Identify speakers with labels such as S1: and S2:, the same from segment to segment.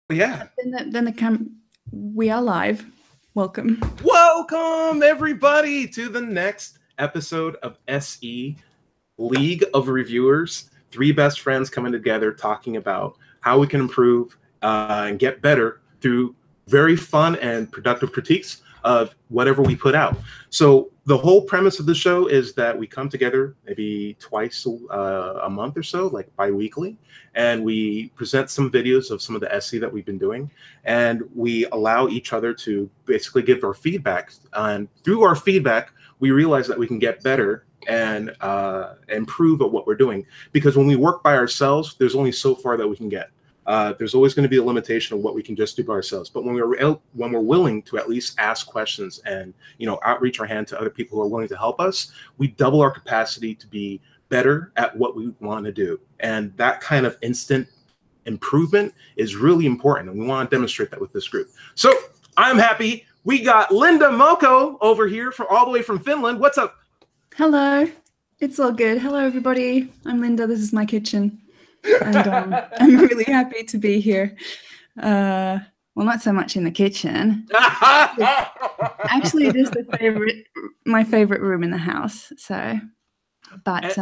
S1: Yeah.
S2: We are live. Welcome.
S1: Welcome, everybody, to the next episode of SE League of Reviewers. Three best friends coming together talking about how we can improve and get better through very fun and productive critiques of whatever we put out. So the whole premise of the show is that we come together maybe twice a month or so, like bi-weekly, and we present some videos of some of the SE that we've been doing, and we allow each other to basically give our feedback. And through our feedback, we realize that we can get better and improve at what we're doing. Because when we work by ourselves, there's only so far that we can get. There's always going to be a limitation of what we can just do by ourselves. But when we're willing to at least ask questions and outreach our hand to other people who are willing to help us, we double our capacity to be better at what we want to do. And that kind of instant improvement is really important, and we want to demonstrate that with this group. So I'm happy we got Linda Moko over here from all the way from Finland. What's up?
S2: Hello. It's all good. Hello, everybody. I'm Linda. This is my kitchen. And I'm really happy to be here. Well, not so much in the kitchen. Actually, it is my favorite room in the house. So, but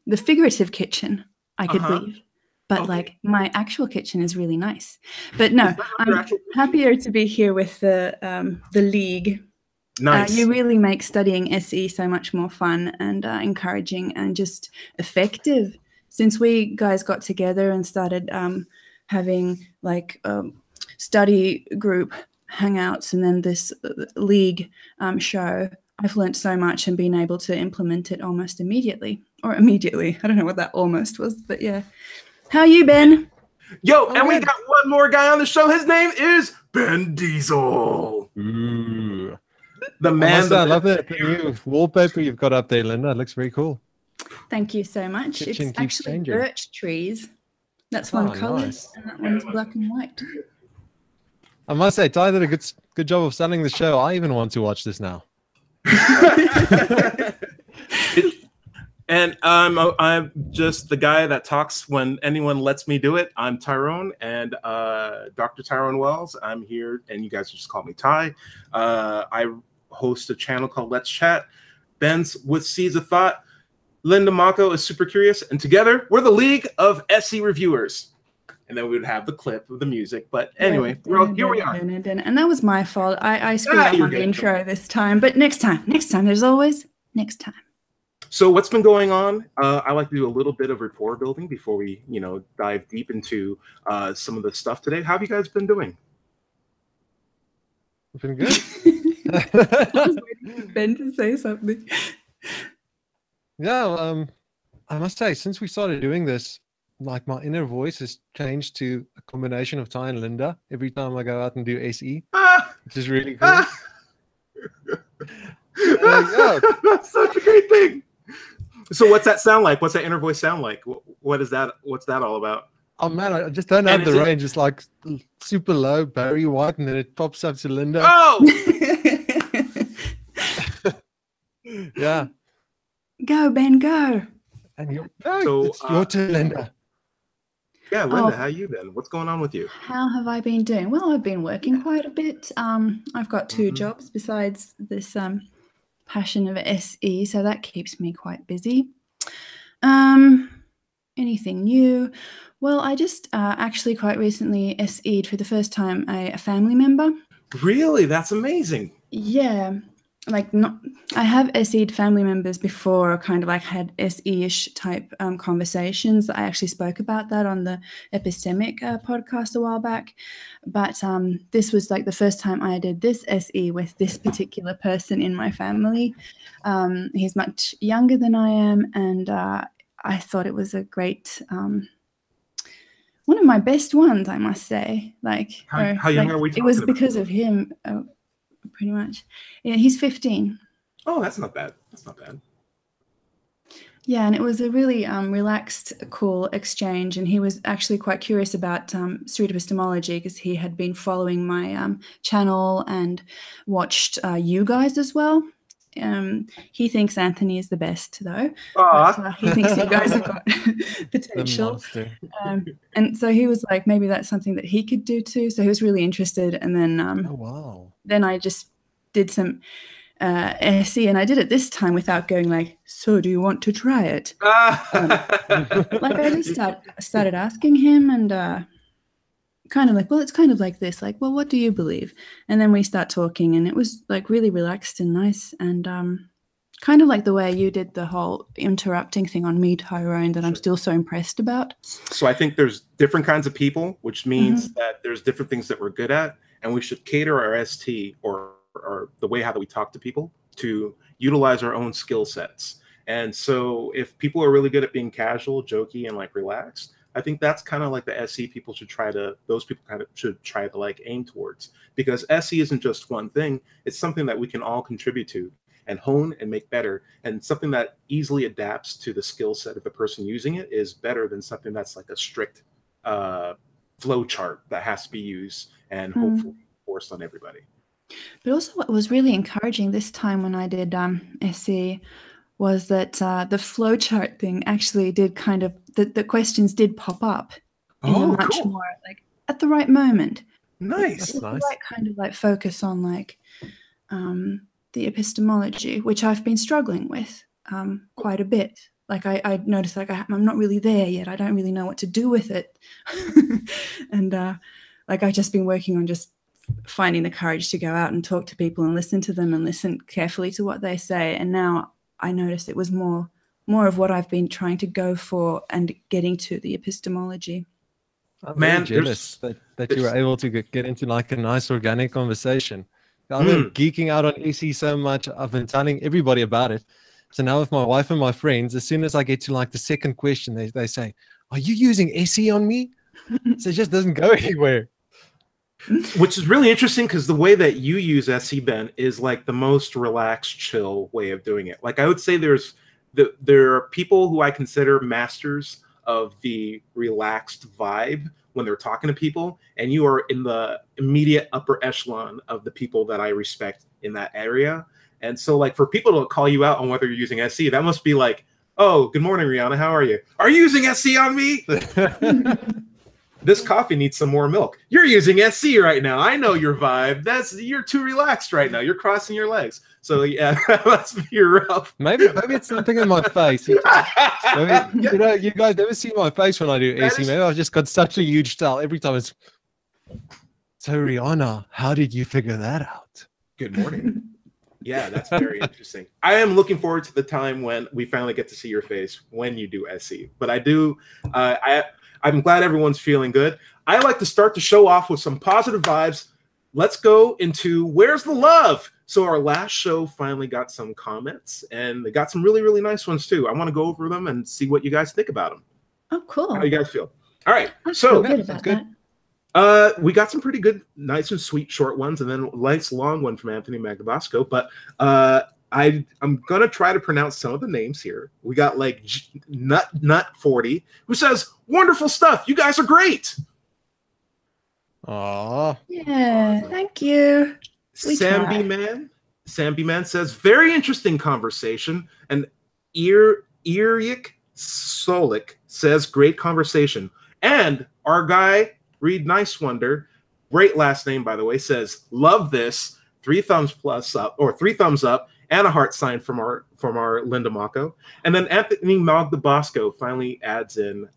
S2: the figurative kitchen, I could leave. But like my actual kitchen is really nice. But no, I'm happier to be here with the league.
S1: Nice.
S2: You really make studying SE so much more fun and encouraging and just effective. Since we guys got together and started having like study group hangouts and then this league show, I've learned so much and been able to implement it almost immediately. Or immediately. I don't know what that almost was, but yeah. How you, Ben?
S1: Yo, and we got one more guy on the show. His name is Ben Diesel.
S3: Ooh.
S1: The man.
S3: I love it. The new wallpaper you've got up there, Linda. It looks very cool.
S2: Thank you so much.
S3: Kitchen
S2: it's actually
S3: changing.
S2: birch trees. That's one color,
S3: nice.
S2: and that one's black and white.
S3: I must say, Ty did a good job of selling the show. I even want to watch this now.
S1: And I'm just the guy that talks when anyone lets me do it. I'm Tyrone, and Dr. Tyrone Wells. I'm here, and you guys just call me Ty. I host a channel called Let's Chat. Ben's with Seeds of Thought. Linda Mako is Super Curious, and together we're the League of SE Reviewers. And then we would have the clip of the music. But anyway, here we are.
S2: And that was my fault. I screwed up on the intro this time. But next time. There's always next time.
S1: So what's been going on? I like to do a little bit of rapport building before we, dive deep into some of the stuff today. How have you guys been doing?
S3: Been good.
S2: I was waiting for Ben to say something.
S3: Yeah, I must say, since we started doing this, like my inner voice has changed to a combination of Ty and Linda every time I go out and do SE, which is really cool.
S1: That's such a great thing. So what's that sound like? What's that inner voice sound like? What is that? What's that all about?
S3: Oh man, I just don't have the range. It's like super low, Barry White, and then it pops up to Linda.
S1: Oh!
S3: Yeah.
S2: Go, Ben, go.
S3: And it's your turn, Linda.
S1: Yeah, Linda, how you been? What's going on with you?
S2: How have I been doing? Well, I've been working quite a bit. I've got two jobs besides this passion of SE, so that keeps me quite busy. Anything new? Well, I just actually quite recently SE'd for the first time a family member.
S1: Really? That's amazing.
S2: Yeah. I have SE'd family members before, kind of like had SE-ish type conversations. I actually spoke about that on the Epistemic podcast a while back. But this was like the first time I did this SE with this particular person in my family. He's much younger than I am, and I thought it was a great, one of my best ones, I must say.
S1: How young are we talking
S2: It was
S1: about?
S2: because of him. Pretty much. Yeah, he's 15.
S1: Oh, that's not bad.
S2: Yeah, and it was a really relaxed, cool exchange. And he was actually quite curious about Street Epistemology because he had been following my channel and watched you guys as well. He thinks Anthony is the best, though.
S1: Aw.
S2: He thinks you guys have got
S3: The
S2: potential.
S3: monster.
S2: And so he was like, maybe that's something that he could do too. So he was really interested. And then,
S3: Oh wow.
S2: then I just did some SE, and I did it this time without going like, so do you want to try it? Like I just started asking him, and kind of like, well, it's kind of like this, like, well, what do you believe? And then we start talking, and it was like really relaxed and nice, and kind of like the way you did the whole interrupting thing on me, Tyrone, that I'm still so impressed about.
S1: So I think there's different kinds of people, which means that there's different things that we're good at, and we should cater our ST or the way how that we talk to people to utilize our own skill sets. And so if people are really good at being casual, jokey, and like relaxed, I think that's kind of like the SE people should try to, those people kind of should try to like aim towards, because SE isn't just one thing. It's something that we can all contribute to and hone and make better. And something that easily adapts to the skill set of the person using it is better than something that's like a strict flow chart that has to be used and hopefully forced on everybody.
S2: But also what was really encouraging this time when I did SE was that the flowchart thing actually did kind of, the questions did pop up in a much more, like, at the right moment.
S1: Nice.
S2: The right kind of like focus on like the epistemology, which I've been struggling with quite a bit. Like I noticed like I'm not really there yet. I don't really know what to do with it. And like I've just been working on just finding the courage to go out and talk to people and listen to them and listen carefully to what they say. And now I noticed it was more of what I've been trying to go for and getting to the epistemology.
S3: I'm really jealous that you were able to get into like a nice organic conversation. I've been geeking out on SE so much. I've been telling everybody about it. So now with my wife and my friends, as soon as I get to like the second question, they say, are you using SE on me? So it just doesn't go anywhere.
S1: Which is really interesting because the way that you use SE, Ben, is like the most relaxed, chill way of doing it. Like I would say there are people who I consider masters of the relaxed vibe when they're talking to people, and you are in the immediate upper echelon of the people that I respect in that area. And so like for people to call you out on whether you're using SE, that must be like, oh, good morning, Rihanna, how are you? Are you using SE on me? This coffee needs some more milk. You're using SC right now. I know your vibe. You're too relaxed right now. You're crossing your legs. So yeah, that must be rough.
S3: Maybe it's something in my face. You know, you guys never see my face when I do AC. Maybe I've just got such a huge style. Every time it's, so Rihanna, how did you figure that out?
S1: Good morning. Yeah, that's very interesting. I am looking forward to the time when we finally get to see your face when you do SC. But I do, I'm glad everyone's feeling good. I like to start the show off with some positive vibes. Let's go into Where's the Love? So our last show finally got some comments, and they got some really, really nice ones too. I want to go over them and see what you guys think about them.
S2: Oh, cool.
S1: How you guys feel? All right.
S2: So good about
S1: that. We got some pretty good, nice and sweet short ones, and then a nice long one from Anthony Magdabasco. But I'm gonna try to pronounce some of the names here. We got like Nut 40, who says, "Wonderful stuff. You guys are great."
S3: Aww.
S2: Yeah, thank you.
S1: Samby Man says, "Very interesting conversation." And Irik Solik says, "Great conversation." And our guy Reed Nice Wonder, great last name by the way, says, "Love this." 3 thumbs up. And a heart sign from our Linda Mako. And then Anthony Magdabasco finally adds in,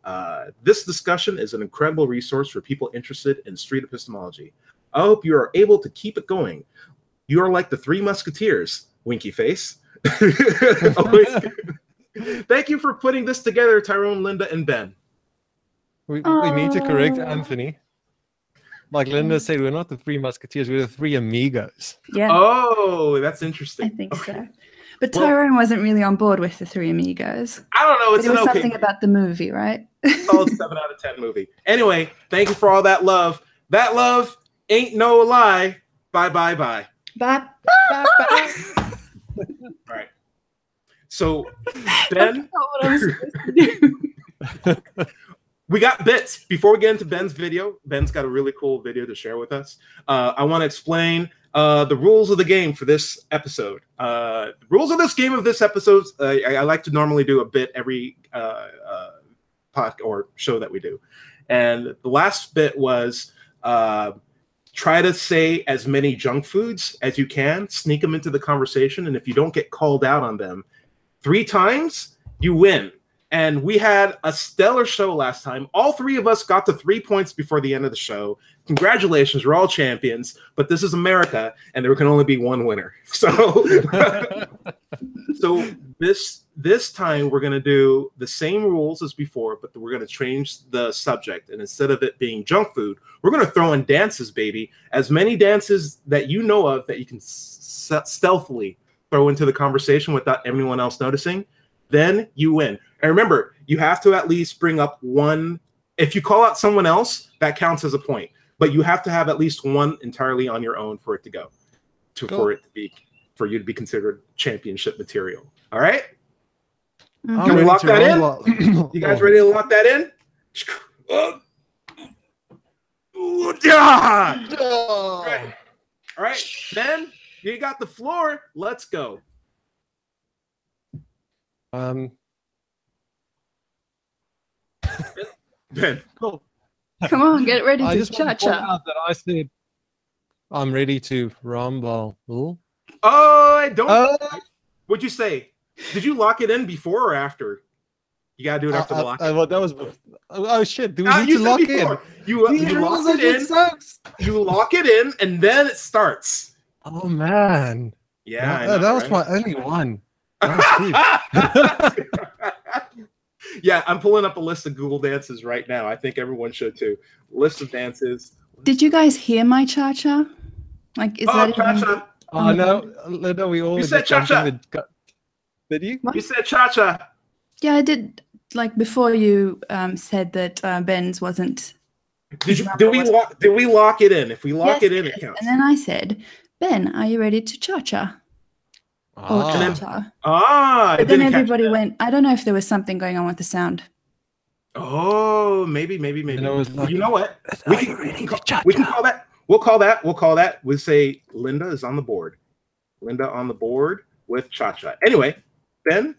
S1: "This discussion is an incredible resource for people interested in street epistemology. I hope you are able to keep it going. You are like the 3 musketeers." Winky face. Thank you for putting this together, Tyrone, Linda, and Ben.
S3: We need to correct Anthony. Like Linda said, we're not the 3 musketeers, we're the 3 amigos.
S2: Yeah.
S1: Oh, that's interesting.
S2: I think so. But Tyrone wasn't really on board with the 3 amigos.
S1: I don't know. It
S2: was something about the movie, right?
S1: Solid 7 out of 10 movie. Anyway, thank you for all that love. That love ain't no lie. Bye, bye, bye.
S2: Bye.
S1: Bye, bye. All right. So, Ben. we got bits. Before we get into Ben's video, Ben's got a really cool video to share with us. I want to explain the rules of the game for this episode. The rules of this game of this episode, I like to normally do a bit every pod or show that we do. And the last bit was try to say as many junk foods as you can, sneak them into the conversation. And if you don't get called out on them 3 times, you win. And we had a stellar show last time. All 3 of us got to 3 points before the end of the show. Congratulations, we're all champions. But this is America, and there can only be one winner. So, so this time we're going to do the same rules as before, but we're going to change the subject. And instead of it being junk food, we're going to throw in dances, baby. As many dances that you know of that you can stealthily throw into the conversation without anyone else noticing, then you win. And remember, you have to at least bring up one. If you call out someone else, that counts as a point. But you have to have at least one entirely on your own for it to go, for you to be considered championship material. All right? Can we lock that in? You guys ready to lock that in? All right. Ben, you got the floor. Let's go. Ben,
S3: cool.
S2: Come on, get ready
S3: I
S2: to
S3: just want to point
S2: cha-cha.
S3: out that I said I'm ready to rumble.
S1: Oh, I don't. What'd you say? Did you lock it in before or after? You gotta do it after the lock.
S3: Well, that was. Oh shit! Do we need to lock in?
S1: You lock it in.
S3: Sucks.
S1: You lock it in, and then it starts.
S3: Oh man!
S1: Yeah, I know,
S3: that was my only one. That was
S1: Yeah, I'm pulling up a list of Google dances right now. I think everyone should too. List of dances.
S2: Did you guys hear my cha-cha? Like, is that
S1: cha-cha?
S3: Oh no, Linda, we all.
S1: You said cha-cha.
S3: Did you?
S2: What?
S1: You said cha-cha.
S2: Yeah, I did. Like before you said that Ben's wasn't.
S1: Did we lock it in? If we lock it in, it counts.
S2: And then I said, Ben, are you ready to cha-cha? Or cha-cha. But then everybody went. I don't know if there was something going on with the sound.
S1: Oh, maybe.
S3: Like,
S1: you know what? We can call that. We'll call that. We'll say Linda is on the board. Linda on the board with cha-cha. Anyway, Ben,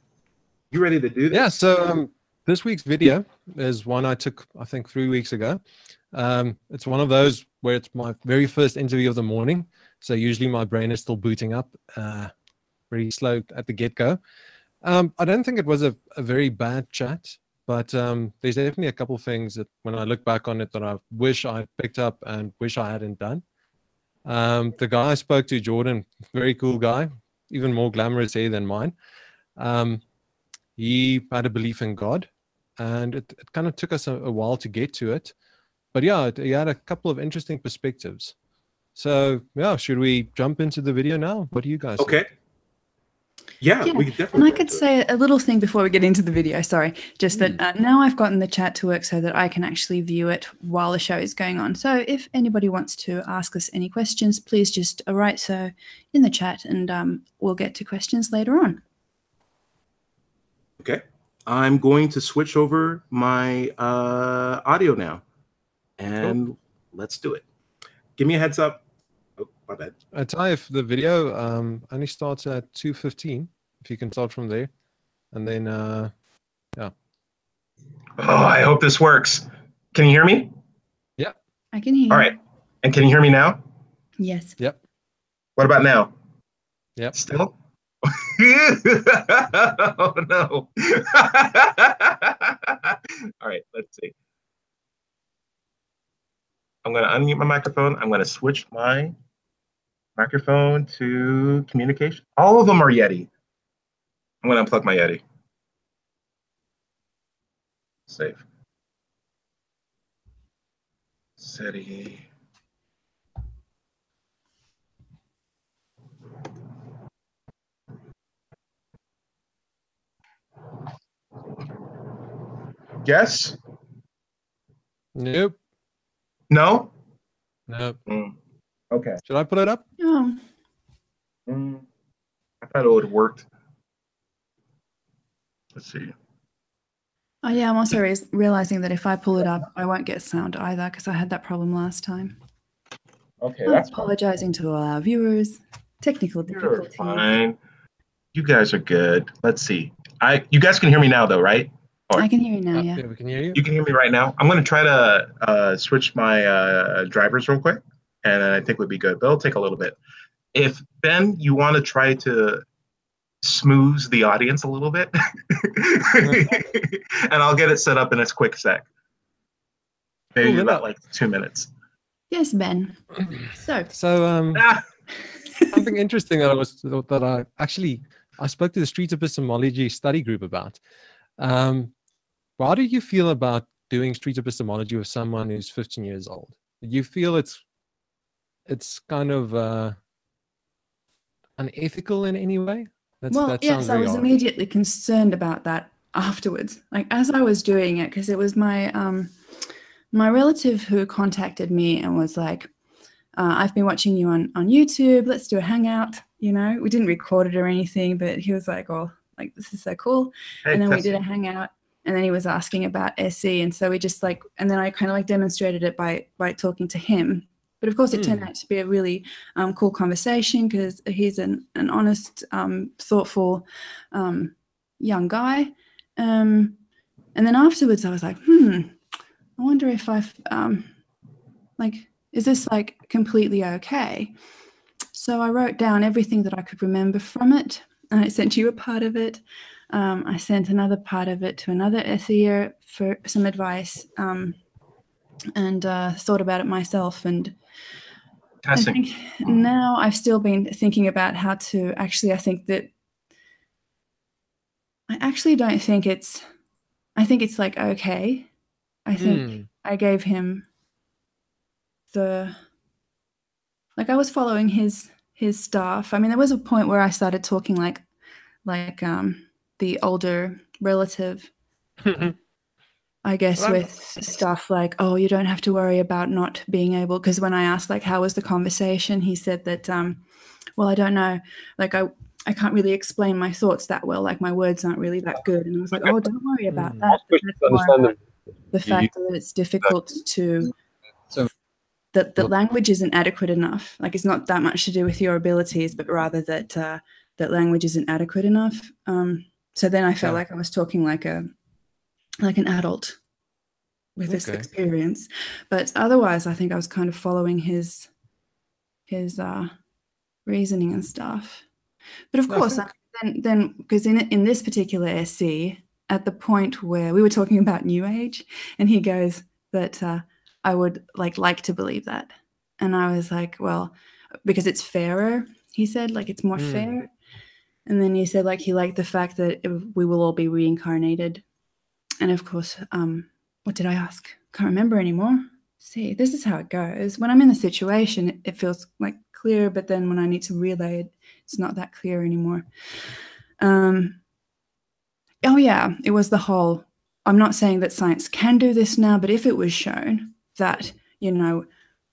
S1: you ready to do this?
S3: Yeah. So this week's video is one I took, I think, 3 weeks ago. It's one of those where it's my very first interview of the morning. So usually my brain is still booting up. Pretty slow at the get-go. I don't think it was a very bad chat, but there's definitely a couple things that when I look back on it that I wish I picked up and wish I hadn't done. The guy I spoke to, Jordan, very cool guy, even more glamorous hair than mine. He had a belief in God, and it kind of took us a while to get to it. But yeah, he had a couple of interesting perspectives. So yeah, should we jump into the video now? What do you guys think?
S1: Yeah, we could definitely.
S2: And I could say a little thing before we get into the video. Sorry, just that now I've gotten the chat to work so that I can actually view it while the show is going on. So if anybody wants to ask us any questions, please just write so in the chat, and we'll get to questions later on.
S1: Okay, I'm going to switch over my audio now, and let's do it. Give me a heads up. Oh, my bad.
S3: Ty, if the video only starts at 2:15, if you can start from there, and then yeah.
S1: Oh, I hope this works. Can you hear me?
S3: Yeah.
S2: I can hear you.
S1: All right. And can you hear me now?
S2: Yes.
S3: Yep.
S1: What about now?
S3: Yep.
S1: Still? Oh no. All right, let's see. I'm going to unmute my microphone. I'm going to switch my microphone to communication. All of them are Yeti. I'm going to unplug my Yeti. Save. SETI. Guess?
S3: Nope.
S1: No?
S3: Nope.
S1: Okay.
S3: Should I put it up?
S2: Oh.
S1: I thought it would have worked. Let's see.
S2: Oh yeah, I'm also realizing that if I pull it up, I won't get sound either because I had that problem last time.
S1: Okay,
S2: I'm
S1: that's fine.
S2: apologizing to all our viewers. Technical
S1: You're
S2: difficulties.
S1: fine. You guys are good. Let's see. You guys can hear me now, though, right?
S2: I can hear you now, yeah.
S3: Yeah, we can hear you.
S1: You can hear me right now. I'm going to try to switch my drivers real quick, and I think would be good. But it'll take a little bit. If Ben, you want to try to smooth the audience a little bit, and I'll get it set up in a quick sec. Maybe about like 2 minutes.
S2: Yes, Ben. So
S3: something interesting that I spoke to the Street Epistemology study group about. How do you feel about doing street epistemology with someone who's 15 years old? Do you feel it's kind of unethical in any way?
S2: Yes, I was immediately concerned about that afterwards. Like as I was doing it, because it was my my relative who contacted me and was like, I've been watching you on YouTube. Let's do a hangout. You know, we didn't record it or anything, but he was like, oh, like this is so cool. Hey, and then we did a hangout. And then he was asking about SE. And so we just like, and then I kind of like demonstrated it by talking to him. But of course, it turned out to be a really cool conversation because he's an honest, thoughtful young guy. And then afterwards, I was like, I wonder if I've, is this like completely okay? So I wrote down everything that I could remember from it. And I sent you a part of it. I sent another part of it to another SEer for some advice and thought about it myself. And I think now I've still been thinking about how to actually, I don't think it's, I think it's like, okay. I think I gave him I was following his stuff. I mean, there was a point where I started talking like the older relative, I guess, with stuff like, oh, you don't have to worry about not being able, because when I asked like how was the conversation, he said that well, I don't know, like I can't really explain my thoughts that well, like my words aren't really that good. And I was like, oh, don't worry about that. That's more about the fact that it's difficult to that language isn't adequate enough. Like it's not that much to do with your abilities, but rather that that language isn't adequate enough. So then I felt like I was talking like an adult with this experience. But otherwise, I think I was kind of following his reasoning and stuff. But of course, then because in this particular SC, at the point where we were talking about New Age, and he goes that I would like to believe that. And I was like, well, because it's fairer, he said, like it's more fair. And then he said, like, he liked the fact that we will all be reincarnated. And of course, what did I ask? Can't remember anymore. See, this is how it goes. When I'm in the situation, it feels like clear, but then when I need to relay it, it's not that clear anymore. Oh yeah, it was the whole, I'm not saying that science can do this now, but if it was shown that, you know,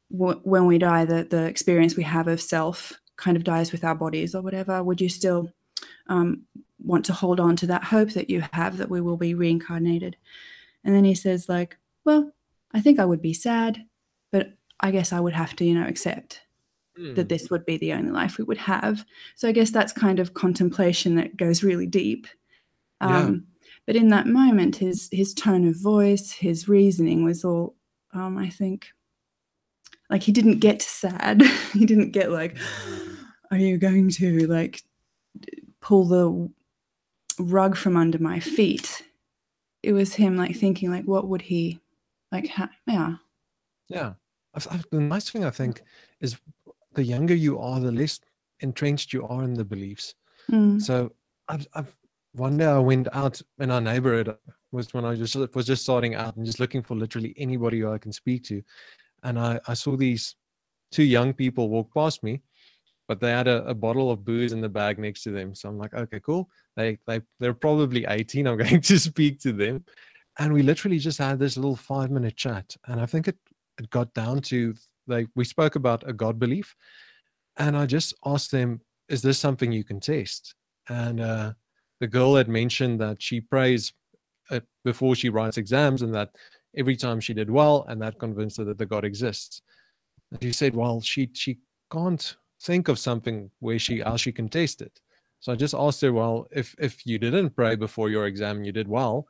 S2: when we die, the experience we have of self kind of dies with our bodies or whatever, would you still want to hold on to that hope that you have that we will be reincarnated? And then he says like, well, I think I would be sad, but I guess I would have to, you know, accept that this would be the only life we would have. So I guess that's kind of contemplation that goes really deep. But in that moment, his tone of voice, his reasoning was all, I think, like he didn't get sad. He didn't get like, are you going to like pull the rug from under my feet? It was him like thinking like, what would he like? The
S3: nice thing I think is the younger you are, the less entrenched you are in the beliefs. So I've one day I went out in our neighborhood, was when I was just starting out and just looking for literally anybody who I can speak to, and I saw these two young people walk past me, but they had a bottle of booze in the bag next to them. So I'm like, okay, cool. They're probably 18. I'm going to speak to them. And we literally just had this little 5-minute chat. And I think it got down to, like, we spoke about a God belief. And I just asked them, is this something you can test? And the girl had mentioned that she prays before she writes exams, and that every time she did well, and that convinced her that the God exists. And she said, well, she can't think of something where how she can test it. So I just asked her, well, if you didn't pray before your exam and you did well,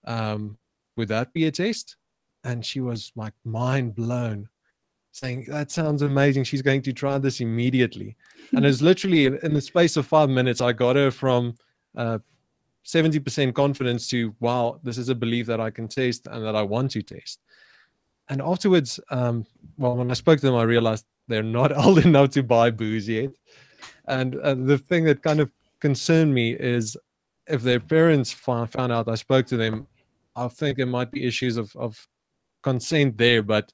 S3: would that be a test? And she was like mind blown, saying, that sounds amazing. She's going to try this immediately. And it's literally in the space of 5 minutes, I got her from 70% confidence to, wow, this is a belief that I can test and that I want to test. And afterwards, well, when I spoke to them, I realized they're not old enough to buy booze yet. And the thing that kind of concerned me is if their parents found out I spoke to them, I think there might be issues of consent there. But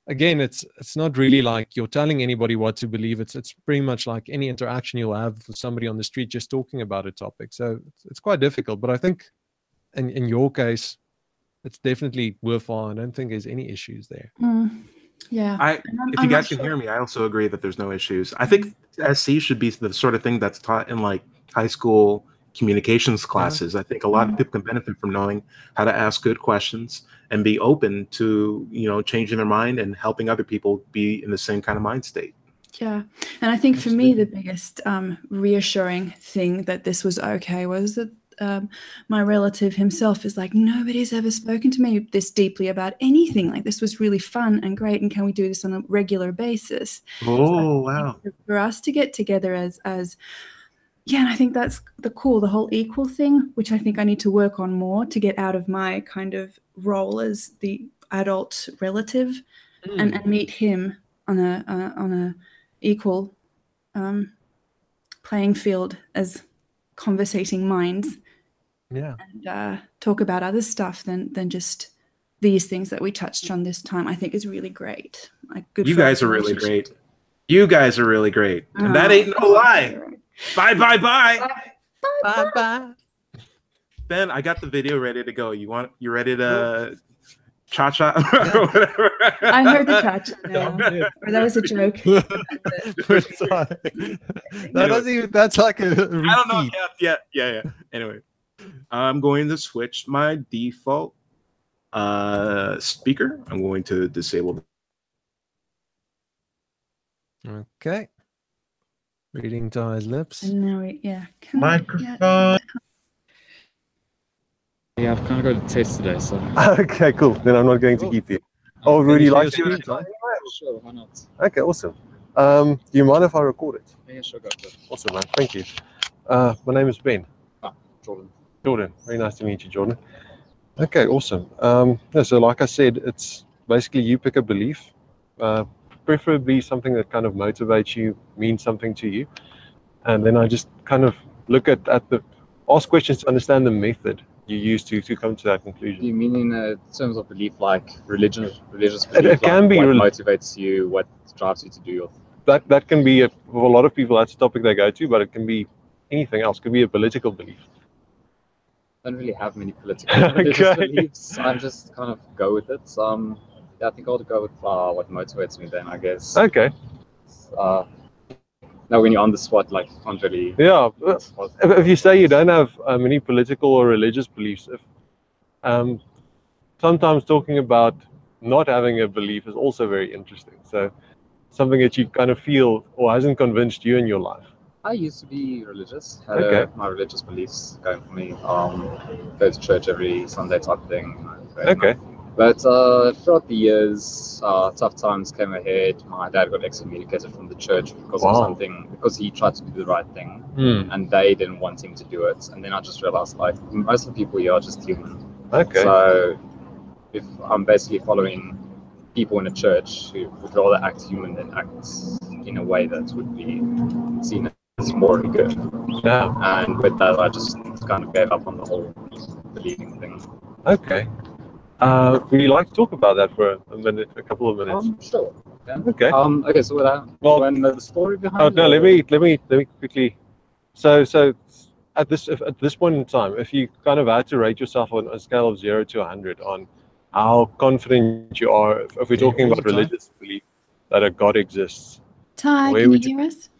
S3: again, it's not really like you're telling anybody what to believe. It's pretty much like any interaction you'll have with somebody on the street just talking about a topic. So it's quite difficult. But I think in your case, it's definitely worthwhile. I don't think there's any issues there.
S2: Yeah.
S1: If you guys can hear me, I also agree that there's no issues. I think SC should be the sort of thing that's taught in like high school communications classes. I think a lot of people can benefit from knowing how to ask good questions and be open to, changing their mind and helping other people be in the same kind of mind state.
S2: Yeah. And I think for me, the biggest reassuring thing that this was okay was that my relative himself is like, nobody's ever spoken to me this deeply about anything. Like, this was really fun and great, and can we do this on a regular basis?
S1: Oh, wow.
S2: For us to get together as and I think that's the whole equal thing, which I think I need to work on more to get out of my kind of role as the adult relative and meet him on a equal playing field as conversating minds.
S3: Yeah.
S2: And talk about other stuff than just these things that we touched on this time. I think is really great. Like, good.
S1: You guys are really great. You guys are really great. And that ain't no lie. Bye, bye, bye.
S3: Bye, bye.
S1: Ben, I got the video ready to go. You ready to cha-cha or whatever?
S2: I heard the cha-cha. Or that was a joke.
S3: That's like a repeat.
S1: I don't know. Yeah. Anyway, I'm going to switch my default speaker. I'm going to disable.
S3: Okay. Reading to his lips.
S2: And now
S4: microphone. Yeah, I've kind of got a test today, so.
S5: Okay, cool. Then I'm not going to keep you. Oh, really like you?
S4: Sure, why not?
S5: Okay, awesome. Do you mind if I record it?
S4: Yeah, sure, go for it.
S5: Awesome, man. Thank you. My name is Ben.
S4: Jordan.
S5: Jordan. Very nice to meet you, Jordan. Okay, awesome. So like I said, it's basically you pick a belief, preferably something that kind of motivates you, means something to you. And then I just kind of look at ask questions to understand the method you use to come to that conclusion.
S4: Do you mean in terms of belief, like religious belief?
S5: It can be
S4: what motivates you, what drives you to do your thing?
S5: That can be, for a lot of people, that's a topic they go to, but it can be anything else. It could be a political belief.
S4: I don't really have many political religious beliefs. I just kind of go with it. I think I'll go with what motivates me then, I guess.
S5: Okay.
S4: Now, when you're on the spot, like, can't really...
S5: Yeah. If you say you don't have any political or religious beliefs, sometimes talking about not having a belief is also very interesting. So something that you kind of feel or hasn't convinced you in your life.
S4: I used to be religious. Had my religious beliefs going for me. Go to church every Sunday type thing.
S5: Okay.
S4: But throughout the years, tough times came ahead. My dad got excommunicated from the church because of something, because he tried to do the right thing, and they didn't want him to do it. And then I just realized, like, most of the people here are just human.
S5: Okay.
S4: So if I'm basically following people in a church who would rather act human than act in a way that would be seen as morally good.
S5: Yeah.
S4: And with that, I just kind of gave up on the whole believing thing.
S5: Okay. Would you like to talk about that for a couple of minutes?
S4: Sure. Yeah.
S5: Okay.
S4: Okay. So with that, when the story behind.
S5: Oh no! Let me quickly. So at this point in time, if you kind of had to rate yourself on a scale of 0 to 100 on how confident you are, if we're talking about religious belief that a God exists.
S2: Ty, can you hear us?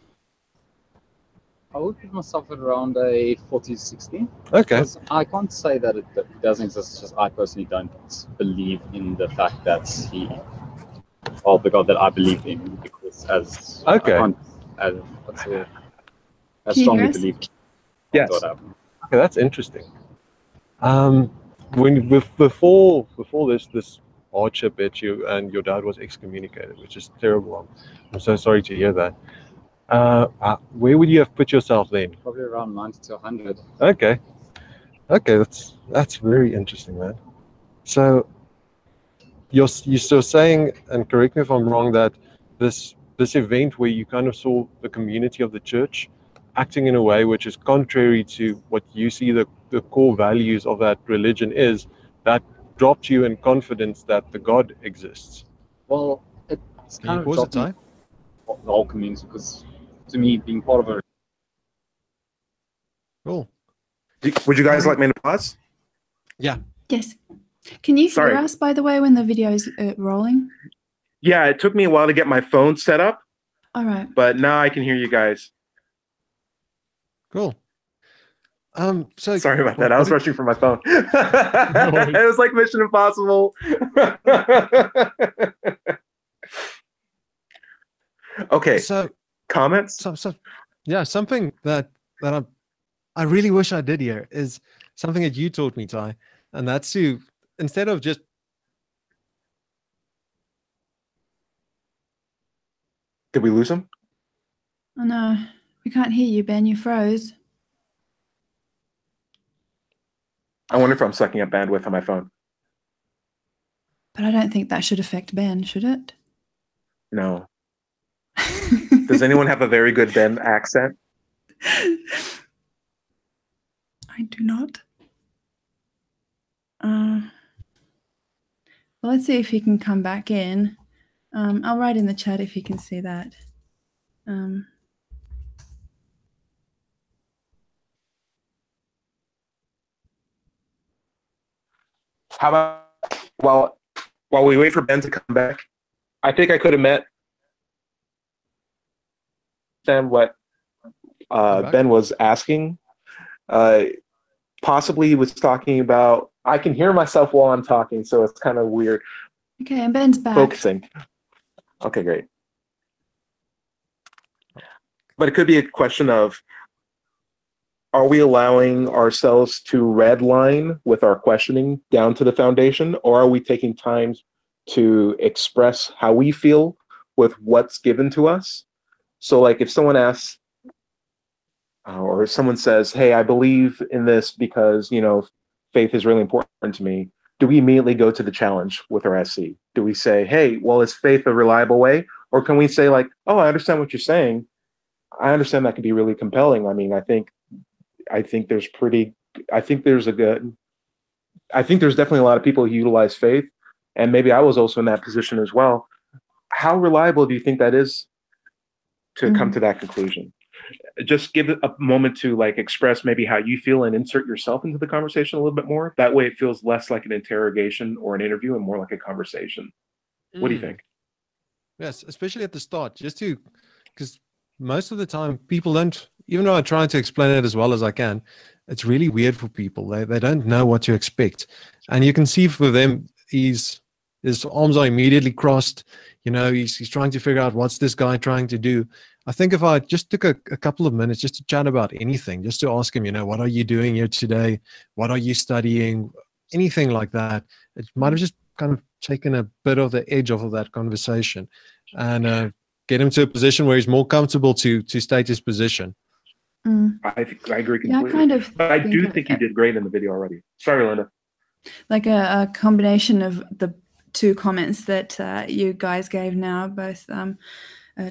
S4: I would put myself at around a 40 to 60.
S5: Okay.
S4: Because I can't say that it doesn't exist. It's just I personally don't believe in the fact that the God that I believe in, because as
S5: Okay.
S4: I can't, as
S2: Can you
S4: strongly
S2: hear us?
S4: believe.
S1: Yes.
S4: God happened.
S5: Okay, that's interesting. Before this hardship hit you and your dad was excommunicated, which is terrible. I'm so sorry to hear that. Where would you have put yourself then?
S4: Probably around 90 to 100.
S5: Okay, that's very interesting, man. So you're still saying, and correct me if I'm wrong, that this event where you kind of saw the community of the church acting in a way which is contrary to what you see the core values of that religion is, that dropped you in confidence that the God exists.
S4: Well, it's
S3: Can you
S4: kind of
S3: pause the
S4: dropped me
S3: time?
S4: off the whole community, because to me, being part of a
S3: Cool.
S1: Would you guys like me to pause?
S3: Yeah.
S2: Yes. Can you
S1: Sorry.
S2: hear us, by the way, when the video is rolling?
S1: Yeah, it took me a while to get my phone set up,
S2: All right.
S1: but now I can hear you guys.
S3: Cool. So
S1: Sorry about that. I was rushing for my phone.
S3: worries.
S1: It was like Mission Impossible. Okay,
S3: So
S1: comments?
S3: yeah, something that I really wish I did here is something that you taught me, Ty, and that's to, instead of just
S1: Did we lose him?
S2: Oh no, we can't hear you, Ben. You froze.
S1: I wonder if I'm sucking up bandwidth on my phone.
S2: But I don't think that should affect Ben, should it?
S1: No. Does anyone have a very good Ben accent?
S2: I do not. Well, let's see if he can come back in. I'll write in the chat if you can see that.
S1: How about while we wait for Ben to come back, I think I could have met them what Ben was asking. Possibly he was talking about, I can hear myself while I'm talking, so it's kind of weird.
S2: Okay, and Ben's back.
S1: Focusing. Okay, great. But it could be a question of, are we allowing ourselves to redline with our questioning down to the foundation, or are we taking time to express how we feel with what's given to us? So like if someone asks, or if someone says, hey, I believe in this because, you know, faith is really important to me, do we immediately go to the challenge with our SC? Do we say, hey, well, is faith a reliable way? Or can we say like, oh, I understand what you're saying. I understand that could be really compelling. I mean, I think there's definitely a lot of people who utilize faith, and maybe I was also in that position as well. How reliable do you think that is to come to that conclusion? Just give it a moment to like express maybe how you feel and insert yourself into the conversation a little bit more. That way it feels less like an interrogation or an interview and more like a conversation. What do you think?
S3: Yes, especially at the start, because most of the time people don't, even though I try to explain it as well as I can, it's really weird for people. They don't know what to expect. And you can see for them, his arms are immediately crossed. You know, he's trying to figure out what's this guy trying to do. I think if I just took a couple of minutes just to chat about anything, just to ask him, you know, what are you doing here today? What are you studying? Anything like that. It might have just kind of taken a bit of the edge off of that conversation and get him to a position where he's more comfortable to state his position.
S1: I agree completely.
S2: Yeah,
S1: but I do think you did great in the video already. Sorry, Linda.
S2: Like a combination of the two comments that you guys gave now, both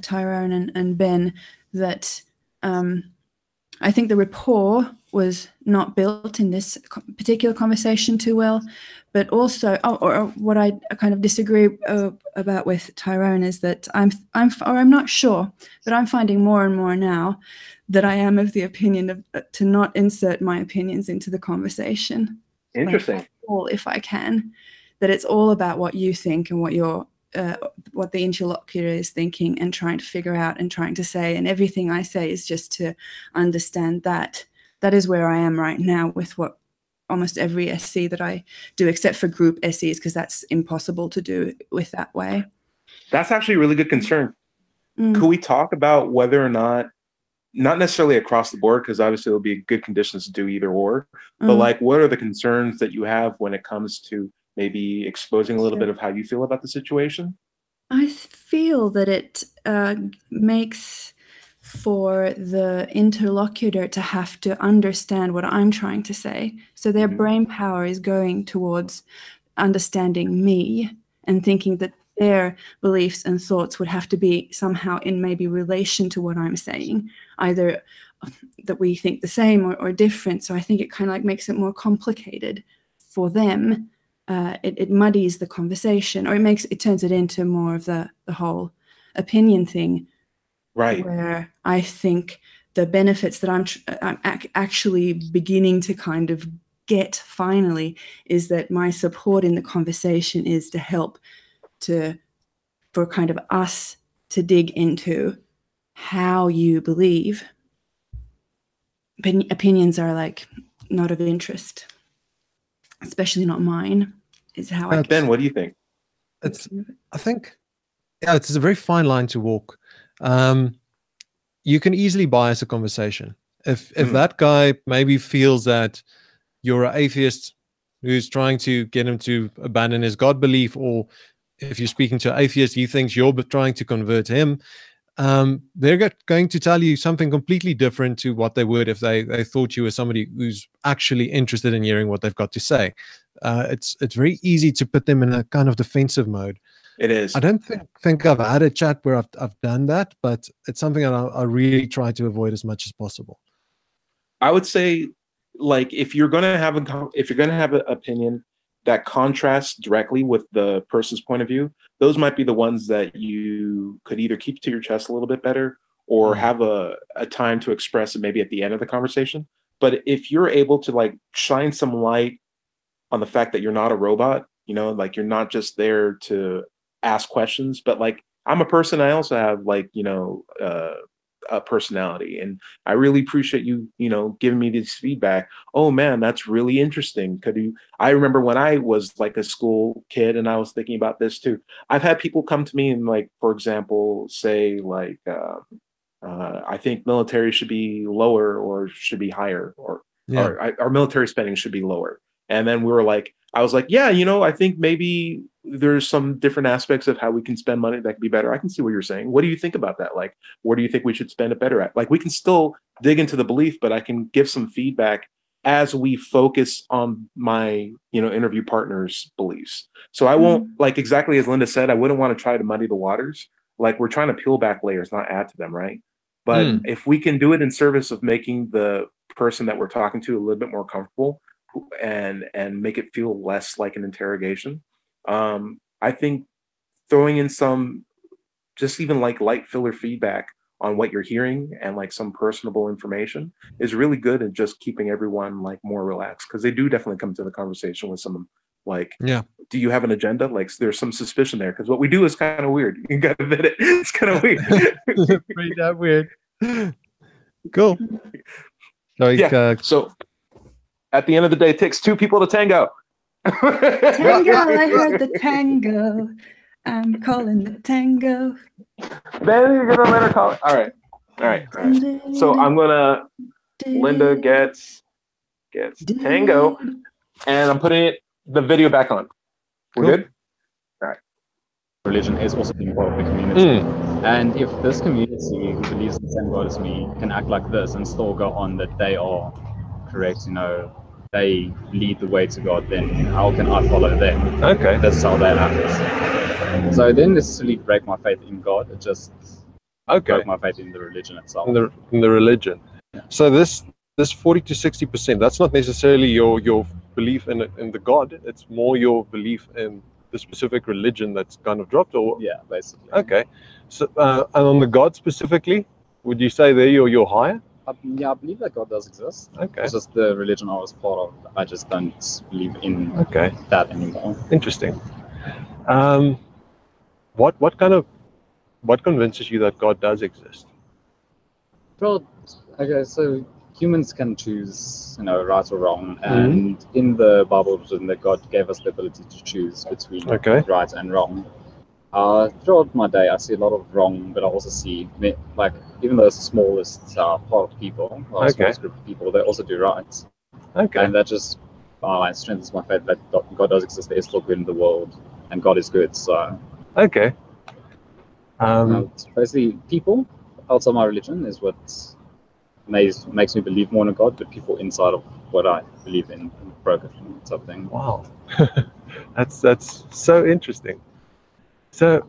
S2: Tyrone and Ben, that I think the rapport was not built in this particular conversation too well, but also, or what I kind of disagree about with Tyrone is that I'm not sure, but I'm finding more and more now that I am of the opinion of to not insert my opinions into the conversation.
S1: Interesting.
S2: Like, if I can, that it's all about what you think and what your what the interlocutor is thinking and trying to figure out and trying to say, and everything I say is just to understand that. That is where I am right now with what almost every SC that I do, except for group SCs, because that's impossible to do with that way.
S1: That's actually a really good concern. Could we talk about whether or not necessarily across the board, because obviously it'll be good conditions to do either or, but like what are the concerns that you have when it comes to maybe exposing a little bit of how you feel about the situation?
S2: I feel that it makes for the interlocutor to have to understand what I'm trying to say. So their brain power is going towards understanding me and thinking that their beliefs and thoughts would have to be somehow in maybe relation to what I'm saying, either that we think the same or different. So I think it kind of like makes it more complicated for them. It muddies the conversation, or it turns it into more of the whole opinion thing.
S1: Right.
S2: Where I think the benefits that I'm actually beginning to kind of get finally is that my support in the conversation is to help for kind of us to dig into how you believe. Opinions are like not of interest, especially not mine. Is how I.
S1: Ben, what do you think?
S3: I think, yeah, it's a very fine line to walk. You can easily bias a conversation. If that guy maybe feels that you're an atheist who's trying to get him to abandon his God belief, or if you're speaking to an atheist, he thinks you're trying to convert him, they're going to tell you something completely different to what they would if they thought you were somebody who's actually interested in hearing what they've got to say. It's very easy to put them in a kind of defensive mode.
S1: It is.
S3: I don't think I've had a chat where I've done that, but it's something that I really try to avoid as much as possible.
S1: I would say, like, if you're going to have an opinion that contrasts directly with the person's point of view, those might be the ones that you could either keep to your chest a little bit better or have a time to express it maybe at the end of the conversation. But if you're able to like shine some light on the fact that you're not a robot, like you're not just there to ask questions, but like I'm a person, I also have like, a personality, and I really appreciate you, giving me this feedback. Oh man, that's really interesting. I remember when I was like a school kid and I was thinking about this too. I've had people come to me and like, for example, say like, I think military should be lower or should be higher, or our military spending should be lower. And then I was like, yeah, I think maybe there's some different aspects of how we can spend money that could be better. I can see what you're saying. What do you think about that? Like, where do you think we should spend it better at? Like, we can still dig into the belief, but I can give some feedback as we focus on my, interview partner's beliefs. So I won't, like exactly as Linda said, I wouldn't want to try to muddy the waters. Like, we're trying to peel back layers, not add to them, right? But if we can do it in service of making the person that we're talking to a little bit more comfortable and make it feel less like an interrogation, I think throwing in some just even like light filler feedback on what you're hearing and like some personable information is really good at just keeping everyone like more relaxed, because they do definitely come to the conversation with some like, do you have an agenda? Like, there's some suspicion there, because what we do is kind of weird. You gotta admit it. It's kind of weird.
S3: Pretty that weird. Cool.
S1: So at the end of the day, it takes two people to tango.
S2: Tango, I heard the tango. I'm calling the tango.
S1: Then you're gonna let her call it. All right. So I'm gonna. Linda gets tango, and I'm putting the video back on. We're good. All right.
S4: Religion is also being part of the community, and if this community who believes in the same God as me can act like this and still go on that they are correct, they lead the way to God, then how can I follow them?
S5: Okay.
S4: That's how that happens. So I didn't necessarily break my faith in God, it just broke my faith in the religion itself.
S5: In the religion. Yeah. So this 40 to 60%, that's not necessarily your belief in the God, it's more your belief in the specific religion that's kind of dropped, or?
S4: Yeah, basically.
S5: Okay. So and on the God specifically, would you say there you're higher?
S4: Yeah, I believe that God does exist.
S5: Okay.
S4: It's just the religion I was part of, I just don't believe in that anymore.
S5: Interesting. what convinces you that God does exist?
S4: Well, okay, so humans can choose, right or wrong, and in the Bible, it's written that God gave us the ability to choose between right and wrong. Throughout my day, I see a lot of wrong, but I also see, like, even though it's the smallest part of people, or smallest group of people, they also do right. And that just strengthens my faith that God does exist. There is still good in the world, and God is good. So, basically, people outside my religion is what makes me believe more in God, but people inside of what I believe in broken something.
S5: Wow, that's so interesting. So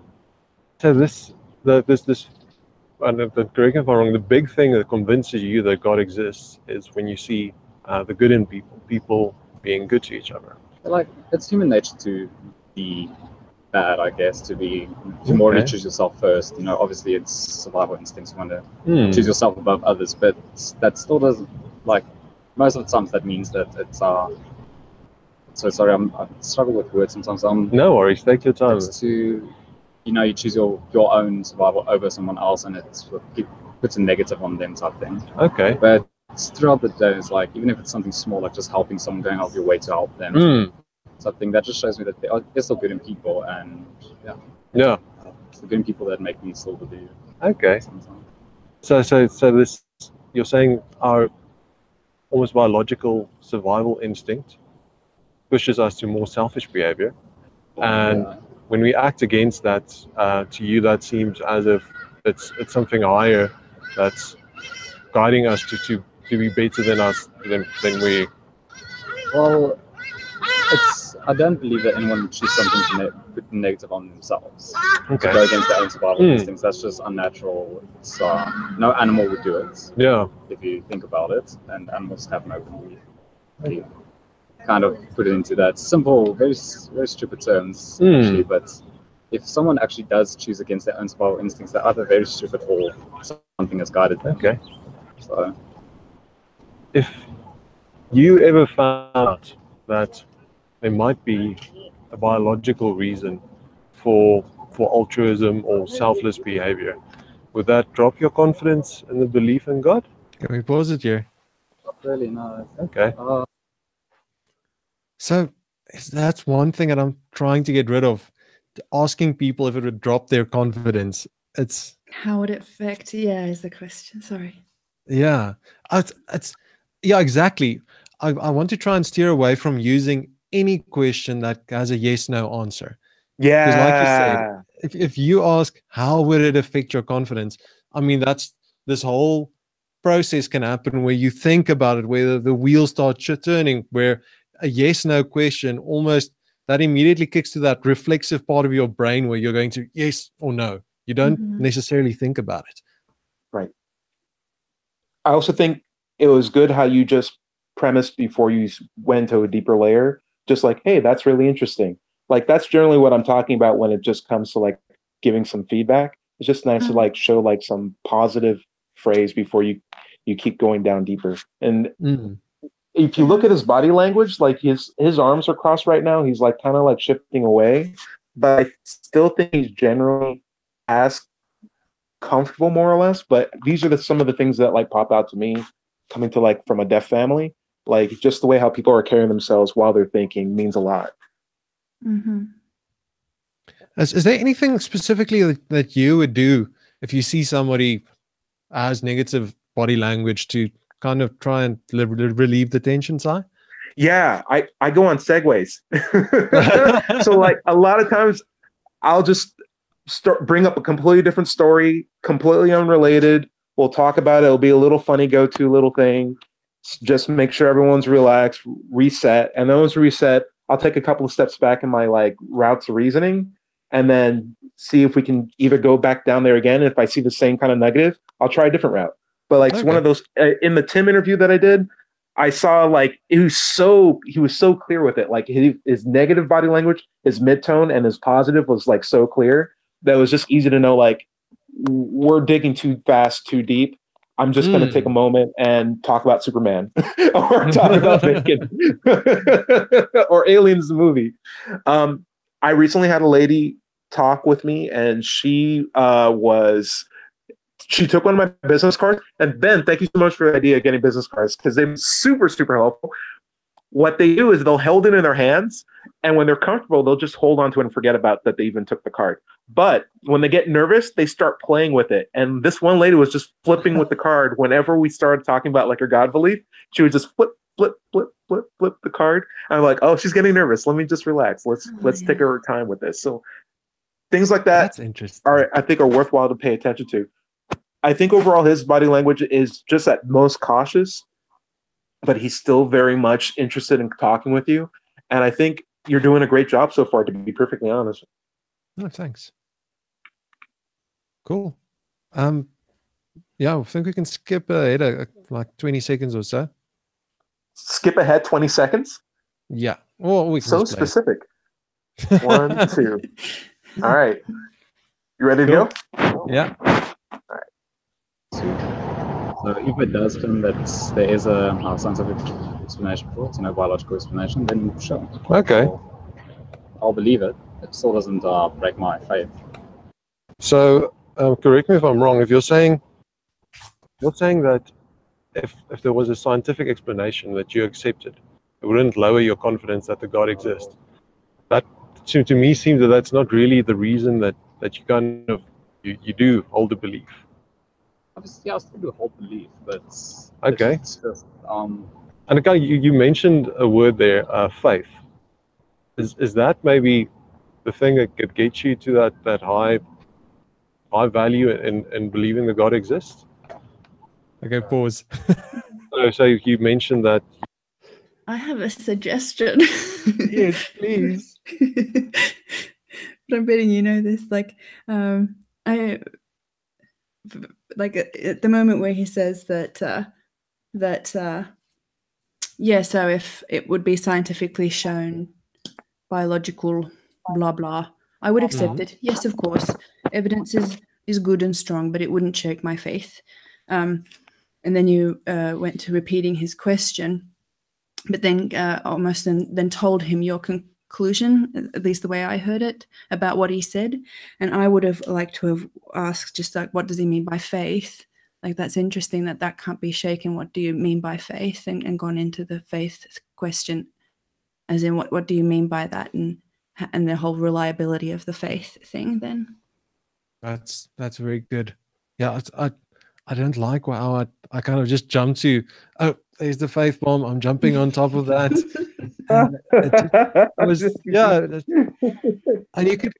S5: this, and correct me if I'm wrong, the big thing that convinces you that God exists is when you see the good in people being good to each other.
S4: Like, it's human nature to be bad, I guess, to morally choose yourself first. Obviously it's survival instincts. You want to choose yourself above others, but that still doesn't, like, most of the times that means that it's so sorry, I struggle with words sometimes.
S5: No worries, take your time.
S4: It's to, you choose your own survival over someone else, and it puts a negative on them type thing. But throughout the day, it's like, even if it's something small, like just helping someone, going out of your way to help them, something that just shows me that they're still good in people, and it's the good in people that make me still believe.
S5: So this, you're saying our almost biological survival instinct pushes us to more selfish behavior, and when we act against that, to you that seems as if it's something higher that's guiding us to be better than us than we.
S4: Well, I don't believe that anyone would choose something to put negative on themselves to go against their own survival instincts. That's just unnatural. It's, no animal would do it. If you think about it, and animals have no belief. Kind of put it into that simple, very very stupid terms, actually. But if someone actually does choose against their own survival instincts, they're either very stupid or something has guided them. So,
S5: if you ever found that there might be a biological reason for altruism or selfless behavior, would that drop your confidence in the belief in God?
S3: Can we pause it here?
S4: Not really, no.
S3: So that's one thing that I'm trying to get rid of. Asking people if it would drop their confidence. It's
S2: how would it affect? Yeah, is the question. Sorry.
S3: Yeah, exactly. I want to try and steer away from using any question that has a yes/no answer. Because, like you said, if you ask how would it affect your confidence, I mean, that's this whole process can happen where you think about it, where the wheels start turning, where a yes/no question almost that immediately kicks to that reflexive part of your brain where you're going to yes or no. You don't necessarily think about it.
S1: Right. I also think it was good how you just premised before you went to a deeper layer, just like, hey, that's really interesting. Like, that's generally what I'm talking about when it just comes to like giving some feedback. It's just nice to like show like some positive phrase before you keep going down deeper. And if you look at his body language, like his arms are crossed right now. He's like kind of like shifting away, but I still think he's generally as comfortable, more or less. But these are some of the things that like pop out to me coming to like from a deaf family. Like just the way how people are carrying themselves while they're thinking means a lot.
S3: Is there anything specifically that you would do if you see somebody has negative body language to kind of try and relieve the tension side?
S1: Yeah, I go on segues. So like a lot of times I'll just bring up a completely different story, completely unrelated. We'll talk about it. It'll be a little funny go-to little thing. Just make sure everyone's relaxed, reset. And then once reset, I'll take a couple of steps back in my like routes of reasoning and then see if we can either go back down there again. And if I see the same kind of negative, I'll try a different route. But like one of those in the Tim interview that I did, I saw like he was so clear with it. Like his negative body language, his mid-tone, and his positive was like so clear that it was just easy to know like we're digging too fast, too deep. I'm just going to take a moment and talk about Superman or talk about Lincoln or Aliens the movie. I recently had a lady talk with me, and she took one of my business cards. And Ben, thank you so much for the idea of getting business cards, because they're super, super helpful. What they do is they'll hold it in their hands, and when they're comfortable, they'll just hold on to it and forget about that they even took the card. But when they get nervous, they start playing with it. And this one lady was just flipping with the card. Whenever we started talking about like her God belief, she would just flip the card. I'm like, oh, she's getting nervous. Let me just relax. Let's take our time with this. So things like that
S3: That's interesting.
S1: I think are worthwhile to pay attention to. I think overall his body language is just at most cautious, but he's still very much interested in talking with you. And I think you're doing a great job so far, to be perfectly honest.
S3: Oh, thanks. Cool. Yeah, I think we can skip ahead like 20 seconds or so.
S1: Skip ahead 20 seconds?
S3: Yeah. Well, we can
S1: so
S3: just play.
S1: specific. 1, 2. All right. You ready to go?
S3: Yeah.
S4: So if it does claim that there is a scientific explanation for it, biological explanation, then sure.
S5: Okay.
S4: I'll believe it. It still doesn't break my faith.
S5: So correct me if I'm wrong. If you're saying that if there was a scientific explanation that you accepted, it wouldn't lower your confidence that the God exists. That to me seems that that's not really the reason that you kind of you do hold a belief.
S4: Obviously, I still do hold belief, but
S5: Okay.
S4: It's just
S5: And again, you mentioned a word there, faith. Is that maybe the thing that could get you to that high value in believing that God exists?
S3: Okay, pause.
S5: So you mentioned that.
S2: I have a suggestion.
S3: Yes, please.
S2: But I'm betting you know this. At the moment where he says that so if it would be scientifically shown, biological blah blah, I would accept it. Yes, of course, evidence is good and strong, but it wouldn't shake my faith. And then you went to repeating his question, but then almost then told him your conclusion, at least the way I heard it, about what he said. And I would have liked to have asked just like, what does he mean by faith? Like, that's interesting that can't be shaken. What do you mean by faith? And gone into the faith question, as in what do you mean by that, and the whole reliability of the faith thing then.
S3: That's very good. Yeah, I don't like how I kind of just jump to, oh, there's the faith bomb. I'm jumping on top of that. And you could,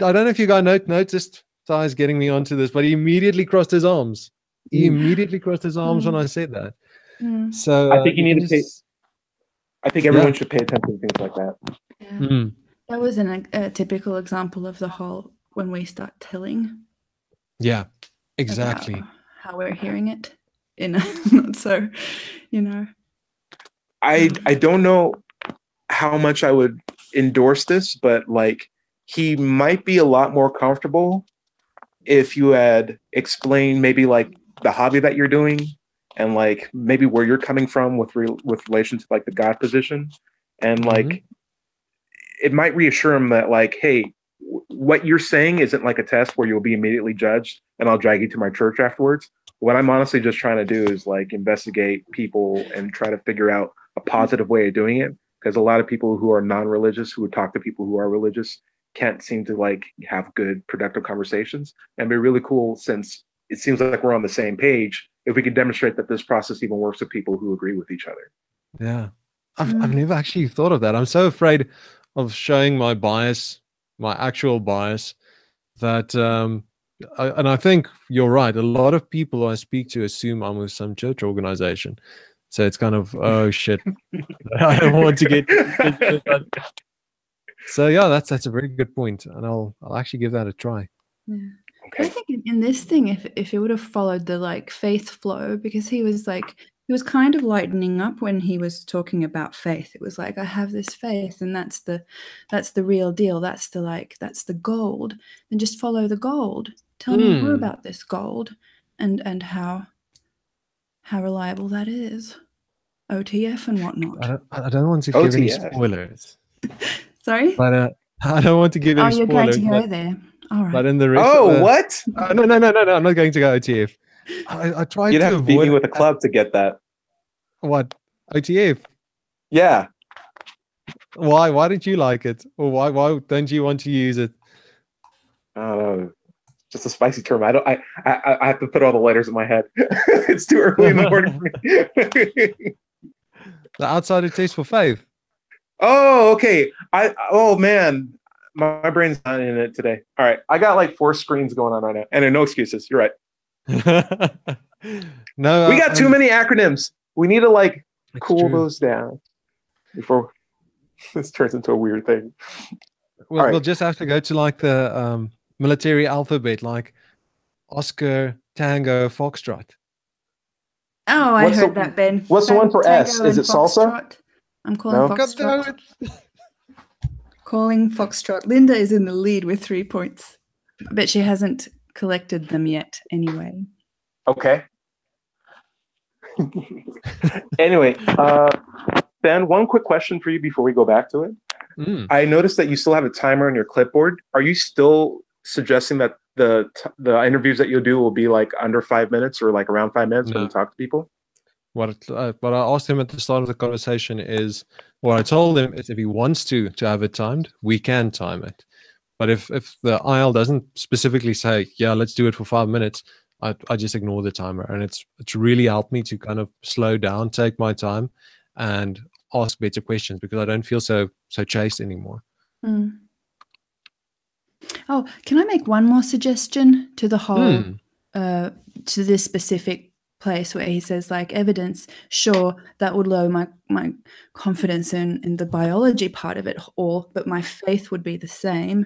S3: I don't know if you guys noticed Ty's getting me onto this, but he immediately crossed his arms. He immediately crossed his arms when I said that. So
S1: I think you need to pay. I think everyone should pay attention to things like that.
S2: Yeah. That was a typical example of the whole when we start telling.
S3: Yeah, exactly.
S2: How we're hearing it in not so,
S1: I don't know how much I would endorse this, but like he might be a lot more comfortable if you had explained maybe like the hobby that you're doing and like maybe where you're coming from with relation to like the God position, and like it might reassure him that like, hey, what you're saying isn't like a test where you'll be immediately judged and I'll drag you to my church afterwards. What I'm honestly just trying to do is like investigate people and try to figure out a positive way of doing it, because a lot of people who are non-religious who would talk to people who are religious can't seem to like have good productive conversations. And it'd be really cool, since it seems like we're on the same page, if we could demonstrate that this process even works with people who agree with each other.
S3: Yeah, I've never actually thought of that. I'm so afraid of showing my bias, my actual bias, that and I think you're right. A lot of people I speak to assume I'm with some church organization, so it's kind of, oh shit, I don't want to get. So yeah, that's a very good point, and I'll actually give that a try.
S2: Yeah. Okay. I think in this thing, if he would have followed the like faith flow, because he was kind of lightening up when he was talking about faith. It was like, I have this faith, and that's the real deal. That's the gold. And just follow the gold. Tell me more about this gold, and how reliable that is. OTF and whatnot.
S3: I don't want to give any spoilers.
S2: Sorry?
S3: But I don't want to give
S2: Oh,
S3: any
S2: you're going
S3: spoilers.
S2: to go there. All right.
S3: But in the rest
S1: Oh, what?
S3: No, I'm not going to go OTF. I tried
S1: You'd
S3: to
S1: have to beat
S3: avoid
S1: me with a club to get that.
S3: what OTF.
S1: Yeah.
S3: Why? Why didn't you like it? Or why don't you want to use it?
S1: I don't know. Just a spicy term. I have to put all the letters in my head. It's too early in the morning for me.
S3: The outsider test for faith.
S1: Oh, okay. Oh man, my brain's not in it today. All right, I got like 4 screens going on right now, and no excuses. You're right.
S3: No,
S1: We got too many acronyms. We need to like cool
S3: true.
S1: those down before this turns into a weird thing.
S3: We'll just have to go to like the military alphabet, like Oscar, Tango, Foxtrot.
S2: Oh, I heard that, Ben.
S1: What's the one for
S2: Tango
S1: S?
S2: and
S1: Is it salsa?
S2: Foxtrot. I'm calling
S1: No?
S2: Foxtrot. Calling Foxtrot. Linda is in the lead with 3 points. I bet she hasn't collected them yet anyway.
S1: Okay. Anyway, Ben, one quick question for you before we go back to it. I noticed that you still have a timer on your clipboard. Are you still suggesting that the interviews that you'll do will be like under 5 minutes or like around 5 minutes when you talk to people?
S3: What I asked him at the start of the conversation is, what I told him is if he wants to have it timed, we can time it. But if the IL doesn't specifically say, yeah, let's do it for 5 minutes, I just ignore the timer. And it's really helped me to kind of slow down, take my time, and ask better questions because I don't feel so chased anymore.
S2: Oh, can I make one more suggestion to the whole, to this specific place where he says like evidence? Sure, that would lower my confidence in the biology part of it all, but my faith would be the same.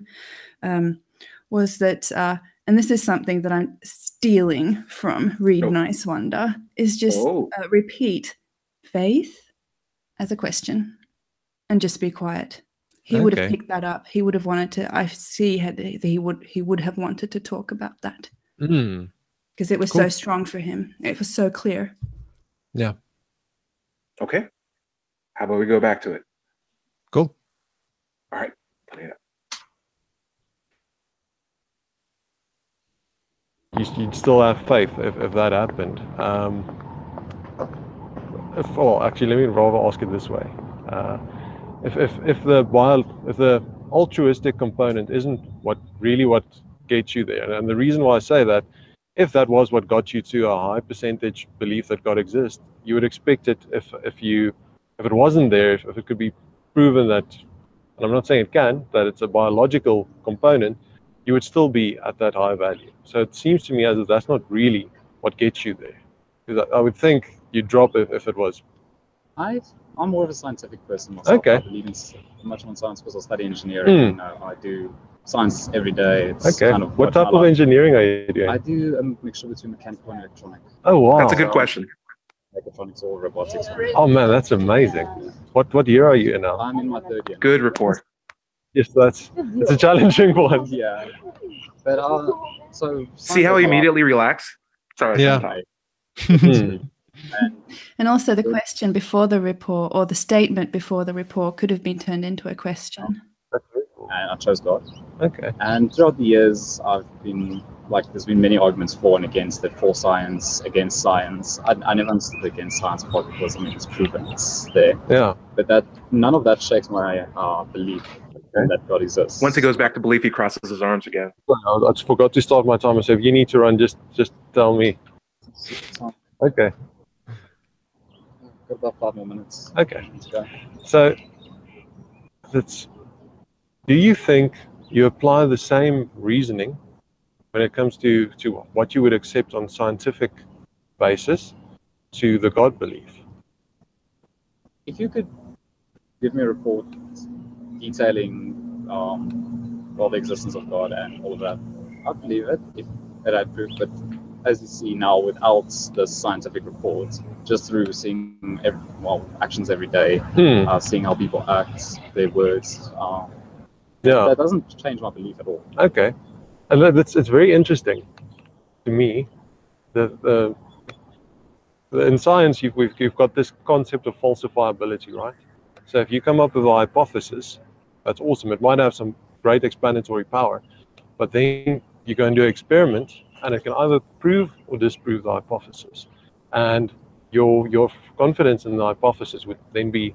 S2: Was that, and this is something that I'm stealing from Read Nice Wonder, is just repeat faith as a question and just be quiet. He would have picked that up. He would have wanted to. I see that he would have wanted to talk about that because it was so strong for him. It was so clear.
S3: Yeah.
S1: Okay. How about we go back to it?
S3: Cool.
S1: All right. Put it up.
S5: You'd still have faith if that happened. Actually, let me rather ask it this way: if the altruistic component isn't what gets you there, and the reason why I say that, if that was what got you to a high percentage belief that God exists, you would expect it if it wasn't there, if it could be proven that, and I'm not saying it can, that it's a biological component, you would still be at that high value. So it seems to me as if that's not really what gets you there. Because I would think you'd drop if it was.
S4: I'm more of a scientific person myself.
S5: Okay.
S4: I believe much more in science because I study engineering. I do science every day. It's kind of
S5: what type of engineering are you doing?
S4: I do a mixture between mechanical and electronic.
S5: Oh wow,
S1: that's a good question.
S4: Mechatronics or robotics.
S5: Oh man, that's amazing. What year are you in now?
S4: I'm in my 3rd year.
S1: Good report.
S5: Yes, it's a challenging one.
S4: Yeah, but so
S1: see how he immediately relax. Sorry.
S3: Yeah.
S2: And also the question before the report, or the statement before the report, could have been turned into a question.
S4: And I chose God.
S5: Okay.
S4: And throughout the years, there's been many arguments for and against it, for science, against science. I never understood the against science part because it's proven, it's there.
S5: Yeah.
S4: But none of that shakes my belief that God exists.
S1: Once he goes back to belief, he crosses his arms again.
S5: Well, I just forgot to start my timer. So if you need to run, just tell me. Okay.
S4: Got about 5 more minutes.
S5: Okay. So do you think you apply the same reasoning when it comes to what you would accept on scientific basis to the God belief?
S4: If you could give me a report detailing the existence of God and all of that, I'd believe it if it had proof. But as you see now, without the scientific reports, just through seeing actions every day, seeing how people act, their words, that doesn't change my belief at all.
S5: Okay, and it's very interesting to me. In science, you've got this concept of falsifiability, right? So if you come up with a hypothesis, that's awesome. It might have some great explanatory power. But then you go and do an experiment, and it can either prove or disprove the hypothesis. And your confidence in the hypothesis would then be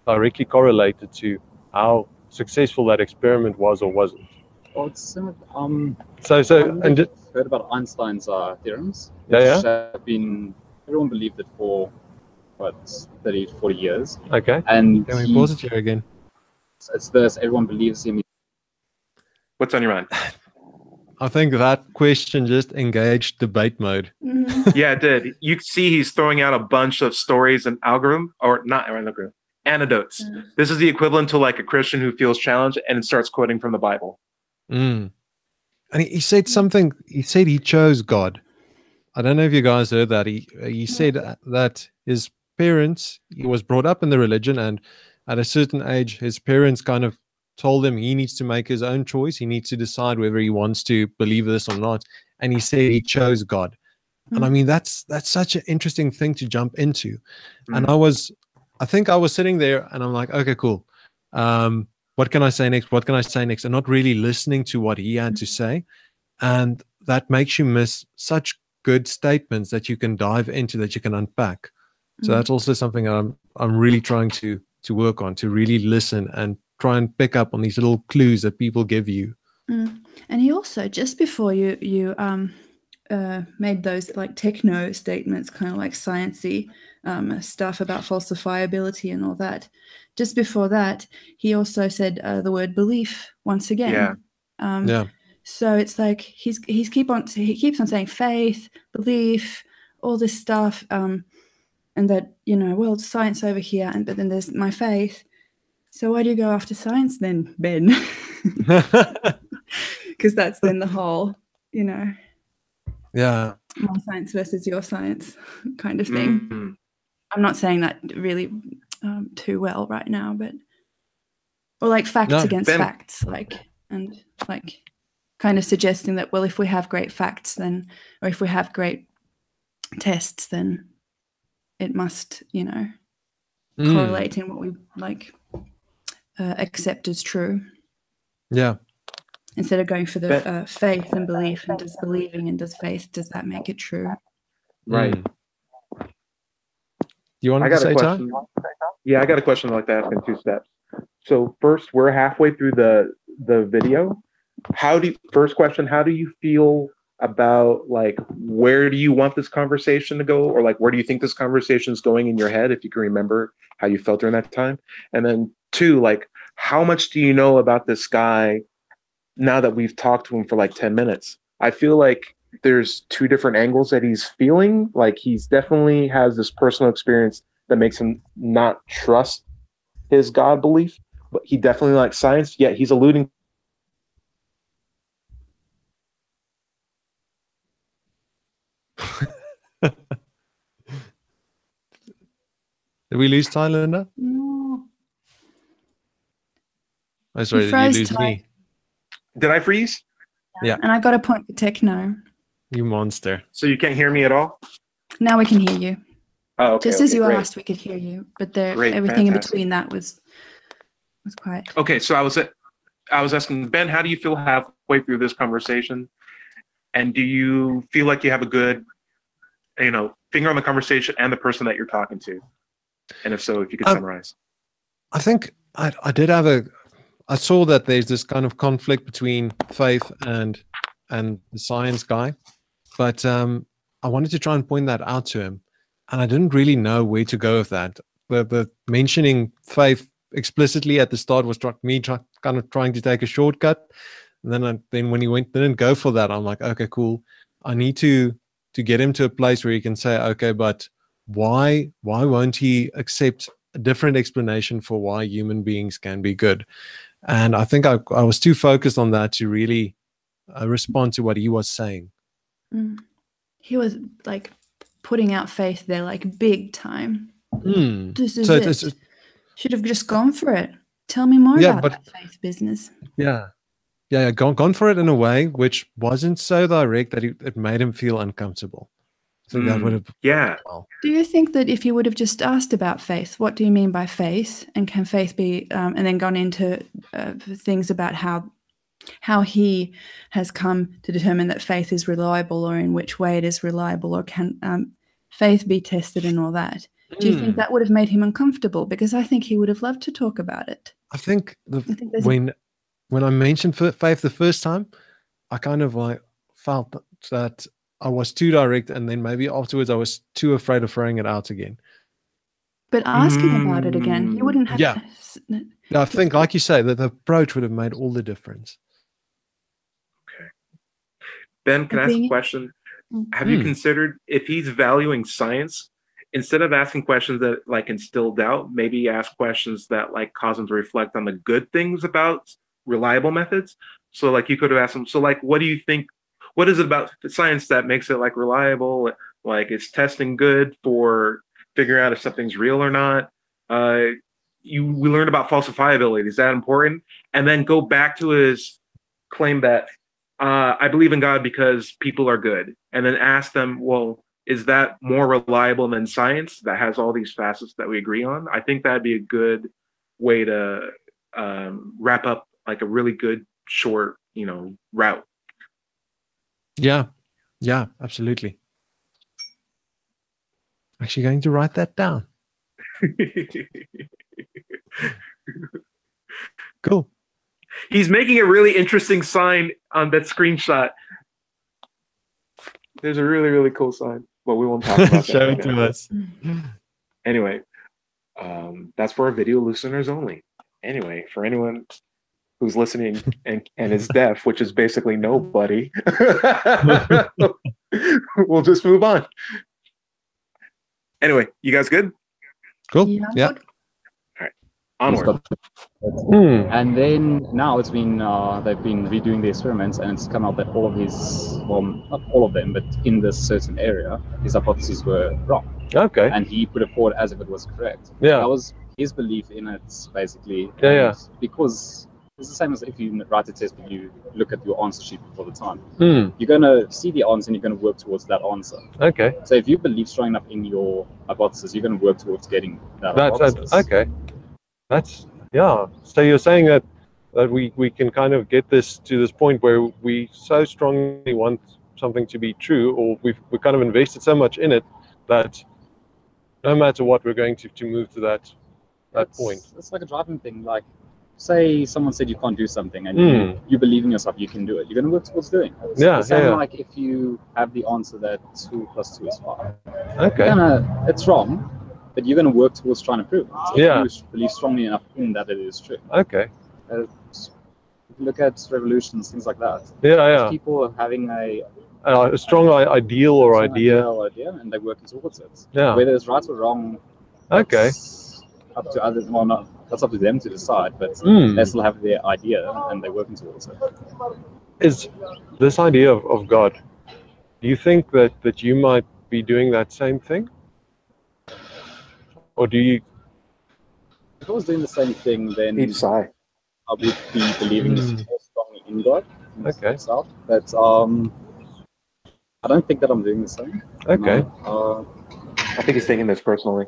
S5: directly correlated to how successful that experiment was or wasn't.
S4: Well, it's similar.
S5: And
S4: Heard about Einstein's theorems,
S5: Yeah,
S4: which have been, everyone believed it for what, 30, 40 years.
S5: okay.
S4: And
S3: Can we pause it here again?
S4: it's this, everyone believes him.
S1: What's on your mind?
S3: I think that question just engaged debate mode.
S1: Yeah, it did. You can see he's throwing out a bunch of stories and anecdotes. This is the equivalent to like a Christian who feels challenged and starts quoting from the Bible.
S3: And he said something. He said he chose God. I don't know if you guys heard that. He said that his parents, he was brought up in the religion, and at a certain age, his parents kind of told him he needs to make his own choice. He needs to decide whether he wants to believe this or not. And he said he chose God. And I mean, that's such an interesting thing to jump into. And I think I was sitting there and I'm like, okay, cool. What can I say next? What can I say next? And not really listening to what he had to say. And that makes you miss such good statements that you can dive into, that you can unpack. So that's also something I'm really trying to work on, to really listen and try and pick up on these little clues that people give you.
S2: And he also, just before you made those like techno statements, kind of like sciencey stuff about falsifiability and all that, just before that, he also said the word belief once again. So it's like he keeps on saying faith, belief, all this stuff, and that, you know, well, it's science over here, but then there's my faith. So why do you go after science then, Ben? Because that's then the whole, you know, my science versus your science kind of thing. I'm not saying that really too well right now, but or like facts against facts, and kind of suggesting that, well, if we have great facts, then, or if we have great tests, then it must, you know, correlate in what we accept as true. Yeah. Instead of going for the faith and belief, and does believing and does faith, does that make it true?
S1: Right.
S3: You want to say, Tom?
S1: Yeah, I got a question like that in 2 steps. So first, we're halfway through the video. First question, how do you feel about, like, where do you want this conversation to go, or like where do you think this conversation is going in your head, if you can remember how you felt during that time? And then 2, like, how much do you know about this guy now that we've talked to him for like 10 minutes? I feel like there's 2 different angles that he's feeling. Like, he's definitely has this personal experience that makes him not trust his God belief, but he definitely likes science, yet he's alluding.
S3: Did we lose Tyler?
S2: No.
S3: Oh, sorry, did you lose me?
S1: Did I freeze?
S3: Yeah.
S2: And I got a point for techno.
S3: You monster.
S1: So you can't hear me at all?
S2: Now we can hear you.
S1: Oh, okay.
S2: Just as you asked, we could hear you, but everything in between that was quiet.
S1: Okay, so I was asking Ben, how do you feel halfway through this conversation? And do you feel like you have a good, you know, finger on the conversation and the person that you're talking to? And if so, if you could summarize. I
S3: think I did have I saw that there's this kind of conflict between faith and the science guy, but I wanted to try and point that out to him, and I didn't really know where to go with that. The mentioning faith explicitly at the start was kind of trying to take a shortcut, and then when he didn't go for that, I'm like, okay, cool. I need to get him to a place where he can say, okay, but why won't he accept a different explanation for why human beings can be good? And I think I was too focused on that to really respond to what he was saying.
S2: He was like putting out faith there, like big time. This is it. Should have just gone for it. Tell me more about that faith business.
S3: Yeah, gone for it in a way which wasn't so direct that it made him feel uncomfortable. So that would have.
S1: Yeah.
S2: Do you think that if you would have just asked about faith, what do you mean by faith, and can faith be, and then gone into things about how how he has come to determine that faith is reliable, or in which way it is reliable, or can faith be tested and all that. Do you think that would have made him uncomfortable? Because I think he would have loved to talk about it.
S3: I think when I mentioned faith the first time, I kind of like felt that I was too direct, and then maybe afterwards I was too afraid of throwing it out again.
S2: But asking about it again, you wouldn't have
S3: to... I think, like you say, that the approach would have made all the difference.
S1: Okay. Ben, can I ask a question? Have you considered, if he's valuing science, instead of asking questions that like instill doubt, maybe ask questions that like cause him to reflect on the good things about reliable methods? So like you could have asked him, so like, what do you think, what is it about science that makes it like reliable? Like, is testing good for figuring out if something's real or not? We learned about falsifiability. Is that important? And then go back to his claim that I believe in God because people are good. And then ask them, well, is that more reliable than science that has all these facets that we agree on? I think that'd be a good way to wrap up like a really good short, route.
S3: Yeah, absolutely. Actually going to write that down. Cool.
S1: He's making a really interesting sign on that screenshot. There's a really, really cool sign. Well, we won't talk about that.
S3: Show it to us.
S1: Anyway, that's for our video listeners only. Anyway, for anyone who's listening and is deaf, which is basically nobody, we'll just move on. Anyway, you guys good?
S3: Cool. Yeah.
S1: Onward.
S4: And then now it's been they've been redoing the experiments, and it's come out that all of his, well, not all of them, but in this certain area, his hypotheses were wrong.
S5: Okay.
S4: And he put it forward as if it was correct.
S5: Yeah.
S4: That was his belief in it, basically.
S5: Yeah.
S4: Because it's the same as if you write a test, but you look at your answer sheet before the time. You're going to see the answer and you're going to work towards that answer.
S5: Okay.
S4: So if you believe strong enough in your hypothesis, you're going to work towards getting that hypothesis.
S5: Okay. So you're saying that we can kind of get this to this point where we so strongly want something to be true, or we kind of invested so much in it that no matter what, we're going to move to that point.
S4: It's like a driving thing. Like, say someone said you can't do something, and you believe in yourself, you can do it. You're going to work towards doing it. It's the same like if you have the answer that 2 + 2 is 5.
S5: Okay.
S4: It's wrong, but you're going to work towards trying to prove it. If you believe strongly enough in that it is true.
S5: Okay.
S4: Look at revolutions, things like that.
S5: Yeah.
S4: People are having a
S5: strong ideal or idea,
S4: and they're working towards it.
S5: Yeah.
S4: Whether it's right or wrong,
S5: okay,
S4: up to others. Well, not that's up to them to decide, but they still have their idea and they're working towards it.
S5: Is this idea of God? Do you think that you might be doing that same thing, or do you?
S4: If I was doing the same thing, then I'll be believing more strongly in God.
S5: Okay.
S4: Myself. But I don't think that I'm doing the same.
S5: Okay.
S1: I think he's taking this personally.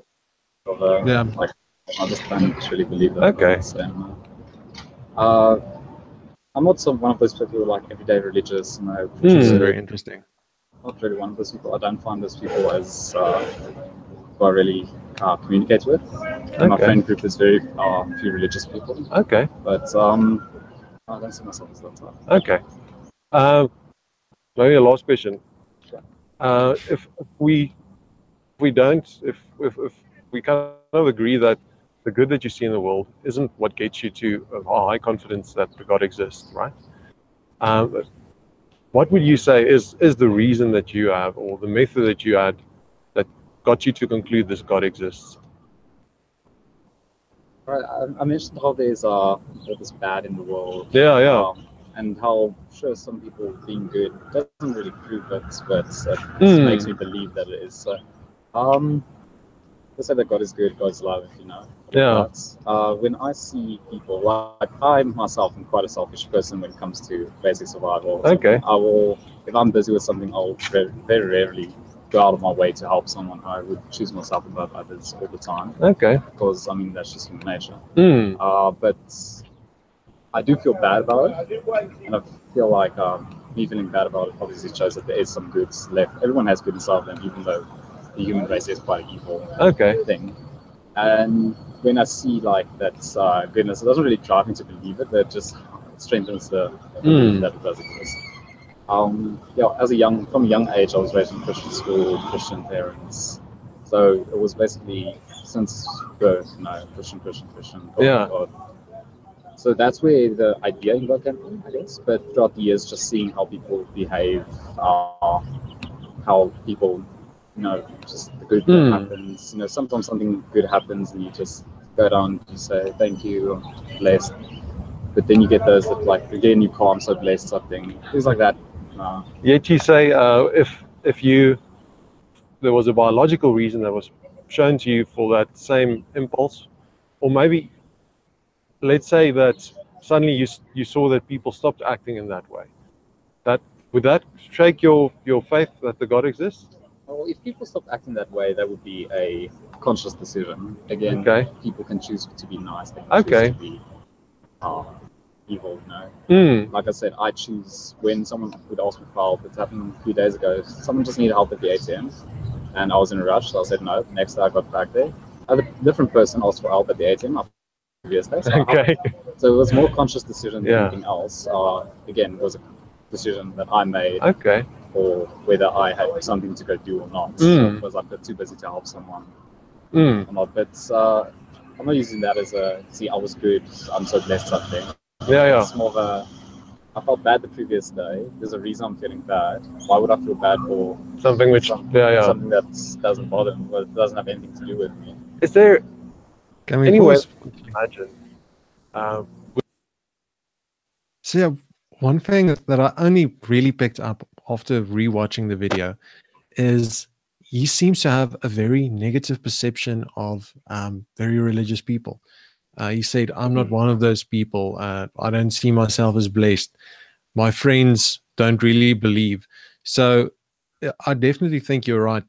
S4: Like, I just don't really believe that.
S5: Okay.
S4: I'm not one of those people who are like everyday religious.
S3: Which is very interesting.
S4: Not really one of those people. I don't find those people as who I really communicate with. My friend group is very few religious people.
S5: Okay.
S4: But I don't see myself as that type.
S5: Okay. Maybe a last question. If we kind of agree that the good that you see in the world isn't what gets you to a high confidence that God exists, right? What would you say is the reason that you have, or the method that you had, that got you to conclude this God exists?
S4: Right. I mentioned how there's this bad in the world.
S5: Yeah.
S4: And how sure some people being good doesn't really prove it, but it makes me believe that it is. So, they say that God is good, God's love,
S5: Yeah.
S4: But when I see people, like I myself am quite a selfish person when it comes to basic survival.
S5: Okay.
S4: I will, if I'm busy with something, I'll very rarely go out of my way to help someone. I would choose myself above others all the time.
S5: Okay.
S4: Because that's just human nature.
S5: Mm.
S4: But I do feel bad about it, and I feel like me feeling bad about it obviously shows that there is some good left. Everyone has good inside them, even though the human race is quite an evil thing. And when I see like that goodness, it doesn't really drive me to believe it, but it just strengthens the belief that it does exist. From a young age, I was raised in Christian school, Christian parents, so it was basically since birth, Christian, God. So that's where the idea in God came from, I guess. But throughout the years, just seeing how people behave, how people, just the good that happens. Sometimes something good happens and you just go down, you say, thank you, I'm blessed. But then you get those that like, again, you calm, so blessed, something, things like that.
S5: Yet you say if there was a biological reason that was shown to you for that same impulse, or maybe let's say that suddenly you saw that people stopped acting in that way, would that shake your faith that the God exists?
S4: Well, if people stopped acting that way, that would be a conscious decision. Again, people can choose to be nice, they can choose to be evil, Like I said, I choose when someone would ask me for help. It happened a few days ago. Someone just needed help at the ATM, and I was in a rush, so I said no. Next day I got back there. A different person asked for help at the ATM previous day. So it was more conscious decision than anything else. Again, it was a decision that I made. Or whether I had something to go do or not. Because I got too busy to help someone. Or not. But I'm not using that as I was good, I'm so blessed something. It's more of I felt bad the previous day. There's a reason I'm feeling bad. Why would I feel bad for
S5: something
S4: something that doesn't bother me, or doesn't have anything to do with me?
S5: Is there any way to imagine?
S3: So yeah, one thing that I only really picked up after rewatching the video is he seems to have a very negative perception of very religious people. He said, I'm not one of those people. I don't see myself as blessed. My friends don't really believe. So I definitely think you're right.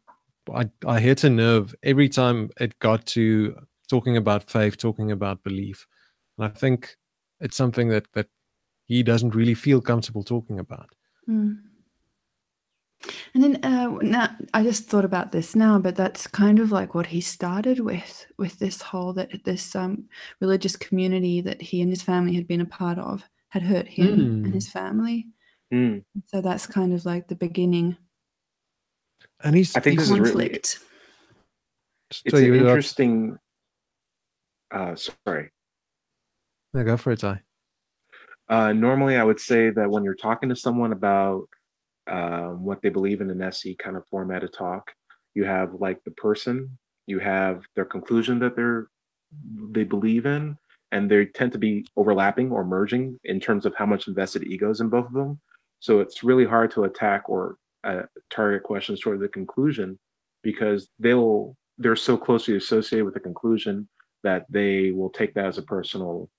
S3: I hit a nerve every time it got to talking about faith, talking about belief. And I think it's something that he doesn't really feel comfortable talking about.
S2: And then now I just thought about this now, but that's kind of like what he started with this whole this religious community that he and his family had been a part of had hurt him and his family. So that's kind of like the beginning.
S3: And
S1: I think this
S2: conflict.
S1: Is really, it's an interesting. Sorry.
S3: No, go for it, Ty.
S1: Normally, I would say that when you're talking to someone about what they believe in an SE kind of format of talk, you have like the person, you have their conclusion that they believe in, and they tend to be overlapping or merging in terms of how much invested egos in both of them. So it's really hard to attack or target questions toward the conclusion because they're so closely associated with the conclusion that they will take that as a personal,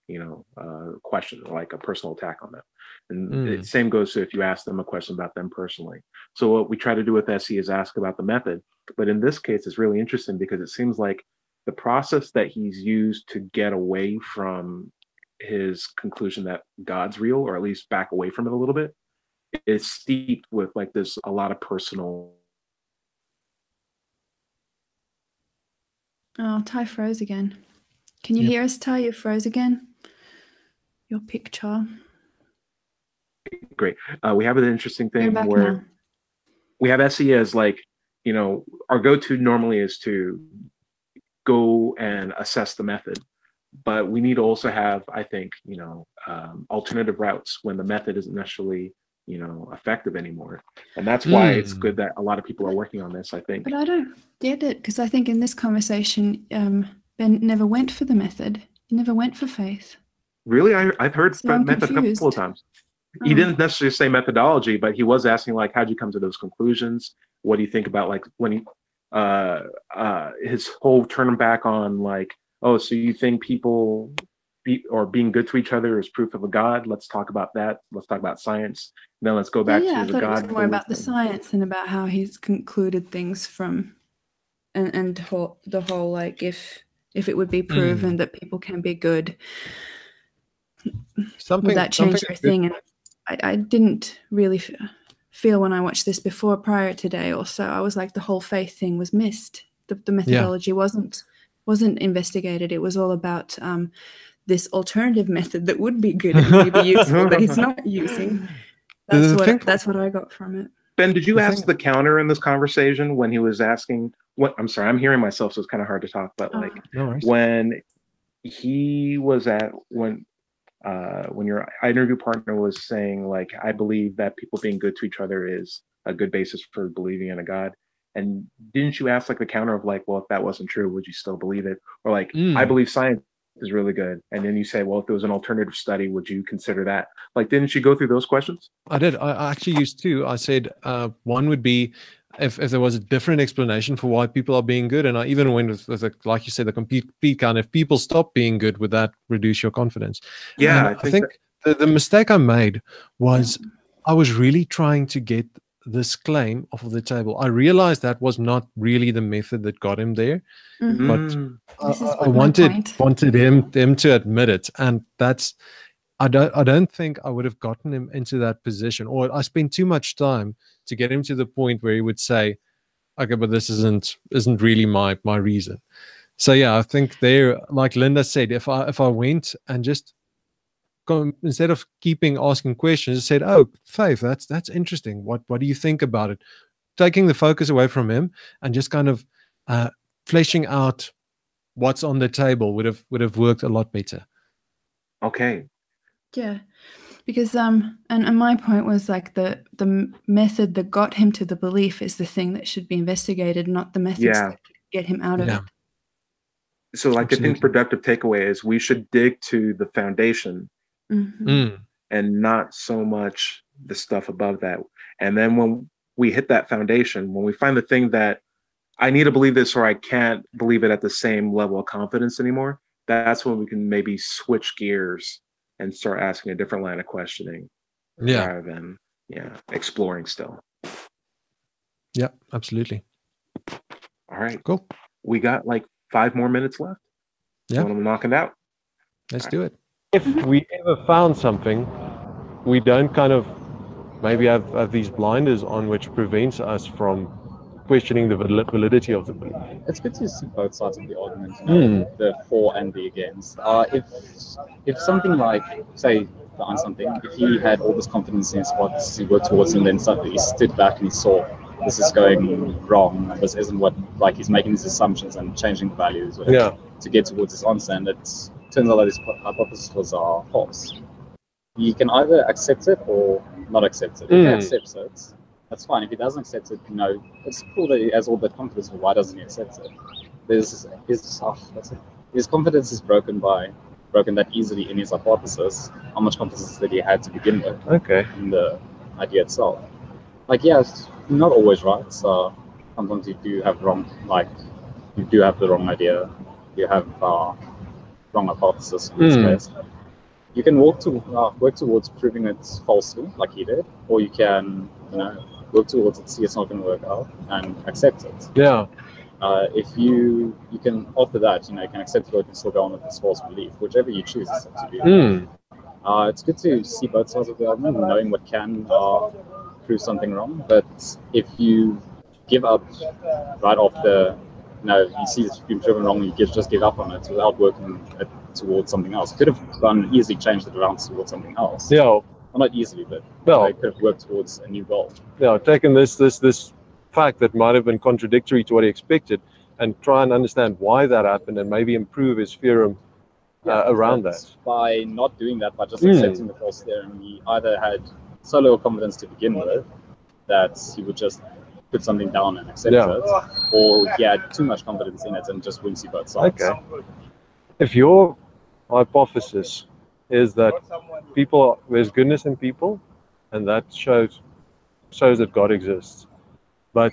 S1: question, or like a personal attack on them. And the same goes to if you ask them a question about them personally. So what we try to do with SE is ask about the method. But in this case, it's really interesting because it seems like the process that he's used to get away from his conclusion that God's real, or at least back away from it a little bit, is steeped with like this a lot of personal.
S2: Oh, Ty froze again. Can you hear us, Ty? You froze again. Your picture.
S1: Great. We have an interesting thing where
S2: now.
S1: We have SE as like, our go-to normally is to go and assess the method, but we need to also have, I think, alternative routes when the method isn't necessarily, effective anymore. And that's why it's good that a lot of people are working on this, I think.
S2: But I don't get it, because I think in this conversation, Ben never went for the method. He never went for faith.
S1: Really? I've heard method a couple of times. He didn't necessarily say methodology, but he was asking like, how'd you come to those conclusions? What do you think about like when he his whole turn back on like, oh, so you think people being good to each other is proof of a God? Let's talk about that. Let's talk about science. And then let's go back to the God.
S2: I thought it was more about the science and about how he's concluded things from and the whole like if it would be proven that people can be good, would that change everything? And I didn't really feel when I watched this prior today also, I was like, the whole faith thing was missed. The methodology wasn't investigated. It was all about this alternative method that would be good and maybe useful that he's not using. That's what I got from it.
S1: Ben, did you ask the counter in this conversation when he was asking what? I'm sorry, I'm hearing myself, so it's kind of hard to talk. But like when he was when your interview partner was saying like, I believe that people being good to each other is a good basis for believing in a God. And didn't you ask like the counter of like, well, if that wasn't true, would you still believe it? Or like, I believe science is really good. And then you say, well, if there was an alternative study, would you consider that? Like, didn't you go through those questions?
S3: I did. I actually used two. I said one would be if there was a different explanation for why people are being good. And I even went with like you said, the complete kind. If people stop being good, would that reduce your confidence?
S1: Yeah,
S3: I think the mistake I made was I was really trying to get this claim off of the table. I realized that was not really the method that got him there, but I wanted him to admit it, and that's I don't think I would have gotten him into that position, or I spent too much time to get him to the point where he would say, okay, but this isn't really my reason. So yeah, I think there, like Linda said, if I went and just instead of asking questions, said, "Oh, Faith, that's interesting. What do you think about it?" Taking the focus away from him and just kind of fleshing out what's on the table would have worked a lot better.
S1: Okay.
S2: Yeah, because and my point was like the method that got him to the belief is the thing that should be investigated, not the methods that get him out of it.
S1: So, like, I think productive takeaway is we should dig to the foundation. And not so much the stuff above that. And then when we hit that foundation, when we find the thing that I need to believe this or I can't believe it at the same level of confidence anymore, that's when we can maybe switch gears and start asking a different line of questioning rather than exploring still.
S3: Yeah, absolutely.
S1: All right,
S3: cool.
S1: We got like 5 more minutes left.
S3: Yeah,
S1: want to knock it out?
S3: Let's do it.
S5: If we ever found something, we don't kind of maybe have these blinders on, which prevents us from questioning the validity of the belief.
S4: It's good to see both sides of the argument, the for and the against. If something like, say, the Einstein thing, if he had all this confidence in what he worked towards, and then suddenly he stood back and he saw this is going wrong, this isn't what, like, he's making these assumptions and changing the values to get towards this answer, and it turns out that his hypotheses are false. You can either accept it or not accept it. If he accepts it, that's fine. If he doesn't accept it, it's cool that he has all that confidence, but why doesn't he accept it? His confidence is broken that easily in his hypothesis. How much confidence that he had to begin with in the idea itself. Like, it's not always right. So sometimes you do have you do have the wrong idea. You have wrong hypothesis in this case. You can work towards proving it falsely, like he did, or you can, work towards it, see it's not going to work out, and accept it.
S5: Yeah.
S4: If you can, after that, you can accept it or you can still go on with this false belief, whichever you choose is up to you. It's good to see both sides of the argument, knowing what can prove something wrong. But if you give up right after, you see it's been proven wrong, you just give up on it without working towards something else. Could have easily changed it around towards something else.
S5: Yeah.
S4: Well, not easily, but I could have worked towards a new goal.
S5: Yeah, taking this fact that might have been contradictory to what he expected and try and understand why that happened and maybe improve his theorem around that.
S4: By not doing that, by just accepting the false theorem, he either had so little confidence to begin with that he would just put something down and accept it, or he had too much confidence in it and just wouldn't see both sides.
S5: Okay. If your hypothesis is that there's goodness in people, and that shows that God exists, but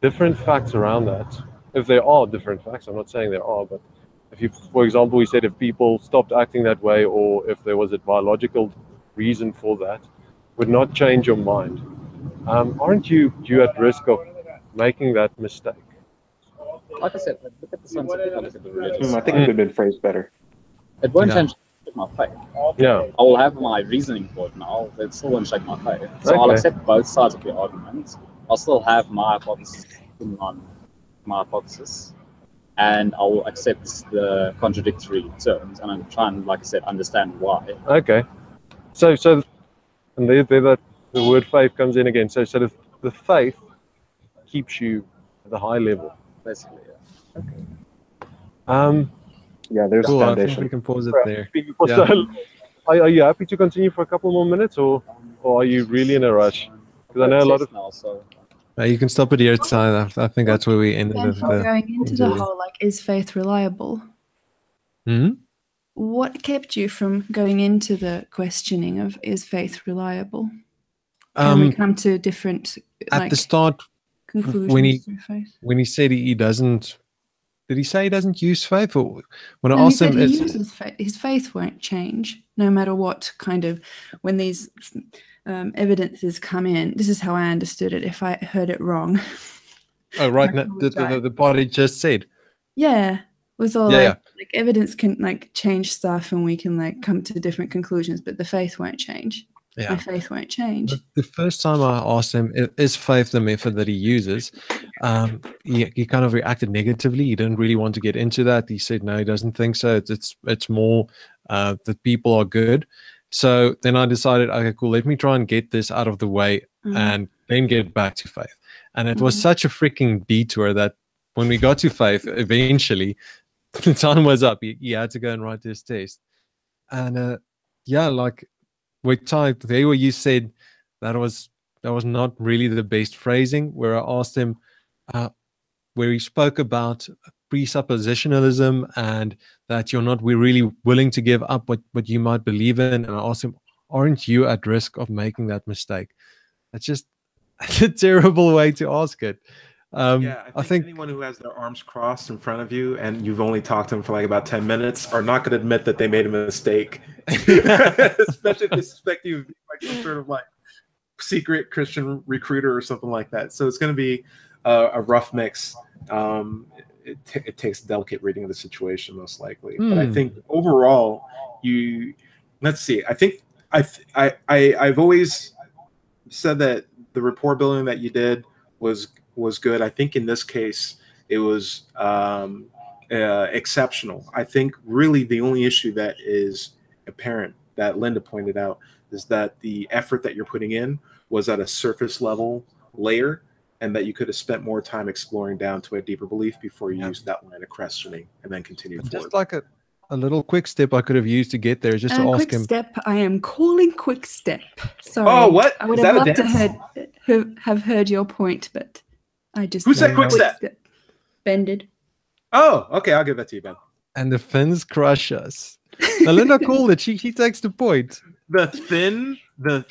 S5: different facts around that, if there are different facts, I'm not saying there are, but if you, for example, we said if people stopped acting that way, or if there was a biological reason for that, would not change your mind. Aren't you at risk of making that mistake?
S4: Like I said, look at the scientific, look at the religious.
S1: I think it could have been phrased better.
S4: It won't
S3: Yeah.
S4: change my faith.
S5: Yeah.
S4: I will have my reasoning for it now. It still won't shake my faith. So I'll
S5: Okay.
S4: accept both sides of the argument. I'll still have my hypothesis on my hypothesis, and I will accept the contradictory terms, and I'll try and, like I said, understand why.
S5: Okay. So, and there that the word faith comes in again. So the faith keeps you at the high level.
S4: Basically, yeah.
S5: Yeah, there's
S3: Cool. I think
S5: foundation.
S3: we can pause it there.
S5: So, are you happy to continue for a couple more minutes, or are you really in a rush? Because I know a lot of.
S4: Now, so
S3: You can stop it here, Ty. I think that's where we ended
S2: Then
S3: it.
S2: from going into the whole, like, is faith reliable?
S3: Hmm?
S2: What kept you from going into the questioning of is faith reliable? Can we come to different
S3: At the start,
S2: conclusions
S3: when he-
S2: through faith?
S3: when he said he doesn't, did he say he doesn't use faith? Or when I
S2: No, he
S3: asked
S2: said
S3: him,
S2: he
S3: is-
S2: uses faith. His faith won't change no matter what kind of, when these evidences come in. This is how I understood it. If I heard it wrong,
S3: oh, right,
S2: I
S3: now,
S2: apologize.
S3: the part he just said.
S2: yeah, with all
S3: Yeah,
S2: like evidence can like change stuff, and we can like come to different conclusions, but the faith won't change.
S3: Yeah.
S2: My faith won't change.
S3: The first time I asked him, is faith the method that he uses? He kind of reacted negatively. He didn't really want to get into that. He said, no, he doesn't think so. It's more that people are good. So then I decided, okay, cool, let me try and get this out of the way and then get back to faith. And it was such a freaking detour that when we got to faith, eventually, the time was up. He had to go and write this test. And like, with Ty, there where you said that was not really the best phrasing, where I asked him, where he spoke about presuppositionalism and that we're really willing to give up what you might believe in. And I asked him, aren't you at risk of making that mistake? That's a terrible way to ask it.
S1: I think anyone who has their arms crossed in front of you and you've only talked to them for like about 10 minutes are not going to admit that they made a mistake, especially if they suspect you of being like some sort of like secret Christian recruiter or something like that. So it's going to be a rough mix. It takes delicate reading of the situation most likely. But I think overall, let's see. I think I've always said that the rapport building that you did was good. I think in this case it was exceptional. I think really the only issue that is apparent that Linda pointed out is that the effort that you're putting in was at a surface level layer, and that you could have spent more time exploring down to a deeper belief before you used that line of questioning and then continued forward.
S3: Just like a little quick step I could have used to get there, just to ask him.
S2: Step, I am calling quick step. Sorry.
S1: Oh, what?
S2: I would
S1: Is
S2: have
S1: that a
S2: loved to have heard your point, but I just.
S1: Who said quick step?
S2: Bended.
S1: Oh, okay. I'll give that to you, Ben.
S3: And the fins crush us. Now, Linda called it. She takes the point.
S1: The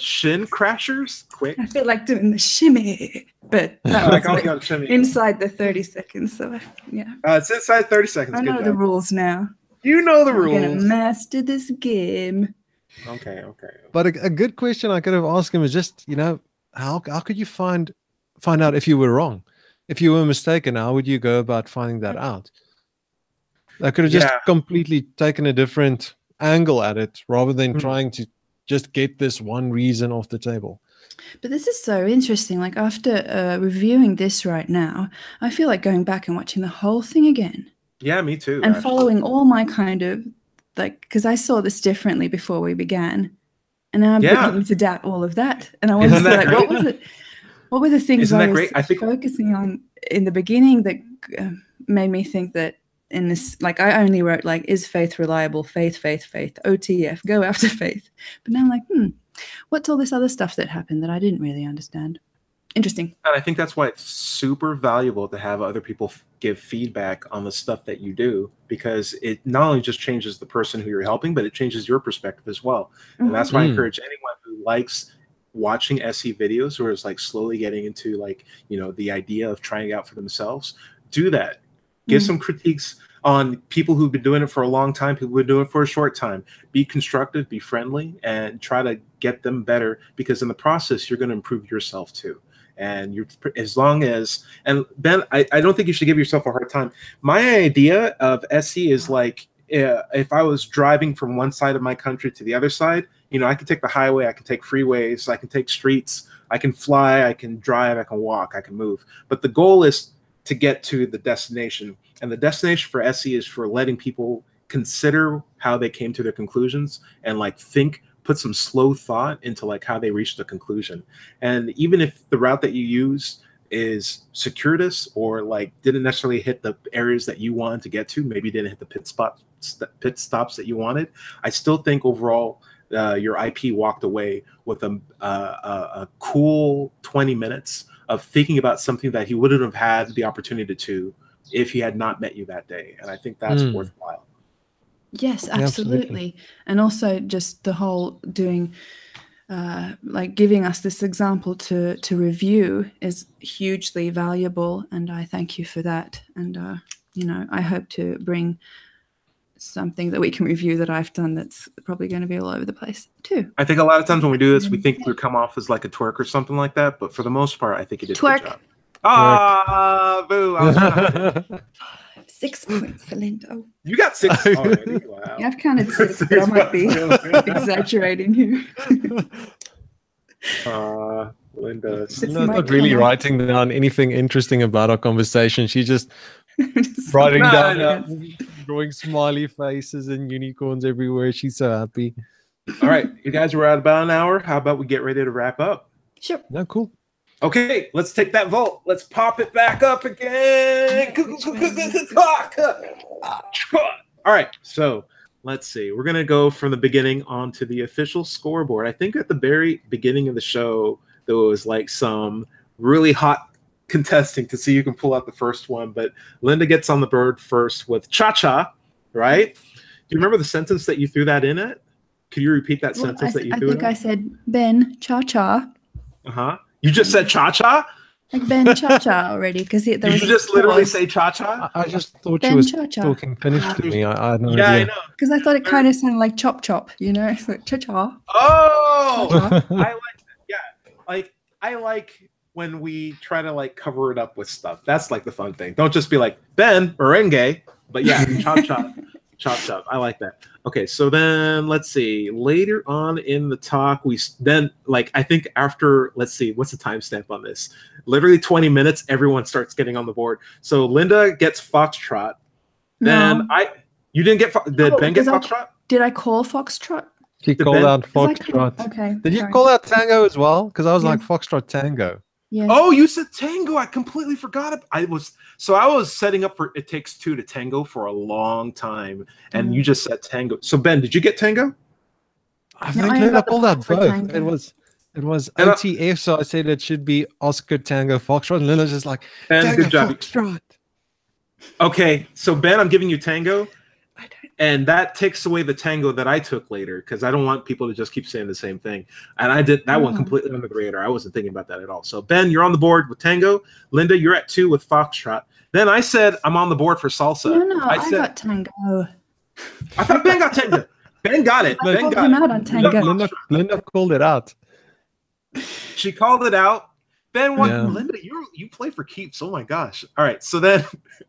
S1: shin crashers? Quick.
S2: I feel like doing the shimmy, but that was
S1: I'll
S2: like
S1: go shimmy.
S2: inside the 30 seconds. So, yeah.
S1: It's inside 30 seconds.
S2: I know
S1: Good
S2: the
S1: job.
S2: rules now.
S1: You know the
S2: I'm going to
S1: rules.
S2: master this game.
S1: Okay.
S3: But a good question I could have asked him is just, how could you find out if you were wrong? If you were mistaken, how would you go about finding that out? I could have just completely taken a different angle at it rather than trying to just get this one reason off the table.
S2: But this is so interesting. Like after reviewing this right now, I feel like going back and watching the whole thing again.
S1: Yeah, me too.
S2: And
S1: actually.
S2: following all my kind of like, because I saw this differently before we began, and now I'm beginning to doubt all of that. And I want to say, like, what was it? What were the things
S1: Isn't
S2: I
S1: that
S2: was
S1: great? I think
S2: focusing on in the beginning that made me think that in this, like, I only wrote like, is faith reliable? Faith, OTF, go after faith. But now I'm like, what's all this other stuff that happened that I didn't really understand? Interesting.
S1: And I think that's why it's super valuable to have other people give feedback on the stuff that you do, because it not only just changes the person who you're helping, but it changes your perspective as well. And that's why I encourage anyone who likes watching SE videos or is like slowly getting into like, the idea of trying it out for themselves, do that. Give some critiques on people who've been doing it for a long time, people who've been doing it for a short time. Be constructive, be friendly, and try to get them better, because in the process, you're going to improve yourself too. And as long as, and Ben, I don't think you should give yourself a hard time. My idea of SE is like, if I was driving from one side of my country to the other side, you know, I can take the highway, I can take freeways, I can take streets, I can fly, I can drive, I can walk, I can move. But the goal is to get to the destination. And the destination for SE is for letting people consider how they came to their conclusions and like think, put some slow thought into like how they reached a conclusion. And even if the route that you use is circuitous or like didn't necessarily hit the areas that you wanted to get to, maybe didn't hit the pit stops that you wanted, I still think overall your IP walked away with a cool 20 minutes of thinking about something that he wouldn't have had the opportunity to if he had not met you that day. And I think that's worthwhile.
S2: Yes, absolutely. And also just the whole doing, like giving us this example to review is hugely valuable. And I thank you for that. And, you know, I hope to bring something that we can review that I've done that's probably going to be all over the place too.
S1: I think a lot of times when we do this, we think we come off as like a twerk or something like that. But for the most part, I think you did a good job. Ah, boo. I was trying
S2: 6 points for Linda.
S1: You got 6 already. Wow.
S2: Yeah, I've counted 6, but I might be exaggerating here.
S1: Linda's
S3: not really writing down anything interesting about our conversation. She's just writing down, drawing smiley faces and unicorns everywhere. She's so happy.
S1: All right, you guys were at about an hour. How about we get ready to wrap up?
S2: Sure.
S3: No, cool.
S1: Okay, let's take that vault. Let's pop it back up again. All right, so let's see. We're going to go from the beginning on to the official scoreboard. I think at the very beginning of the show, there was like some really hot contesting to see who can pull out the first one. But Linda gets on the board first with cha-cha, right? Do you remember the sentence that you threw that in it? Could you repeat that sentence that you threw in?
S2: I think I said, Ben, cha-cha.
S1: Uh-huh. You just said cha-cha?
S2: Like Ben cha-cha already, because there was.
S1: Did you just literally say cha-cha?
S3: I just thought
S2: Ben
S3: she was
S2: cha-cha.
S3: talking Finnish to me. I had no idea.
S1: I know.
S2: Because I thought it kind of sounded like chop-chop, you know? It's like cha-cha.
S1: Oh!
S2: Cha-cha.
S1: I like that. Yeah. Like, I like when we try to, like, cover it up with stuff. That's, like, the fun thing. Don't just be like, Ben, merengue. But, yeah, chop-chop. Chop-chop. I like that. Okay, so then let's see. Later on in the talk, we then, like, I think after, let's see, what's the timestamp on this? Literally 20 minutes, everyone starts getting on the board. So Linda gets Foxtrot. Then you didn't get, did Ben get Foxtrot?
S2: Did I call Foxtrot?
S3: She called out Foxtrot.
S2: Okay.
S3: Did you call out Tango as well? Because I was like Foxtrot Tango.
S2: Yes.
S1: Oh, you said Tango. I completely forgot. I was setting up for It Takes Two to Tango for a long time, and you just said Tango. So Ben, did you get Tango?
S3: I think Linda pulled out both. It was OTF, so I said it should be Oscar Tango Foxtrot, and Linda's just like Tango
S1: good job.
S3: Foxtrot.
S1: Okay, so Ben, I'm giving you Tango, and that takes away the Tango that I took later because I don't want people to just keep saying the same thing. And I did that one completely under the radar. I wasn't thinking about that at all. So Ben, you're on the board with Tango. Linda, you're at 2 with Foxtrot. Then I said I'm on the board for Salsa.
S2: No, I got Tango.
S1: I thought Ben got Tango. Ben got it.
S2: I called him out on Tango.
S3: Linda called it out.
S1: She called it out. Ben, what? Yeah. Linda, you play for keeps. Oh my gosh! All right, so then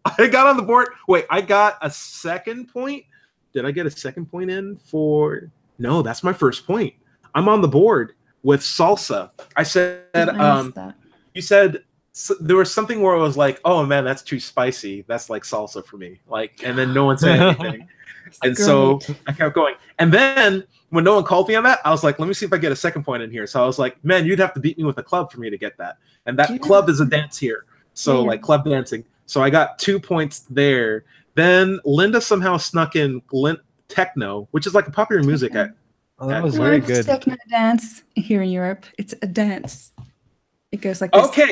S1: I got on the board. Wait, I got a second point. Did I get a second point in for? No, that's my first point. I'm on the board with Salsa. I said, you said there was something where it was like, oh man, that's too spicy. That's like salsa for me. Like, and then no one said anything. And so I kept going. And then when no one called me on that, I was like, let me see if I get a second point in here. So I was like, man, you'd have to beat me with a club for me to get that. And that club is a dance here. So like club dancing. So I got 2 points there. Then Linda somehow snuck in techno, which is like a popular music.
S3: That was very good.
S2: Techno dance here in Europe. It's a dance. It goes like this.
S1: Okay.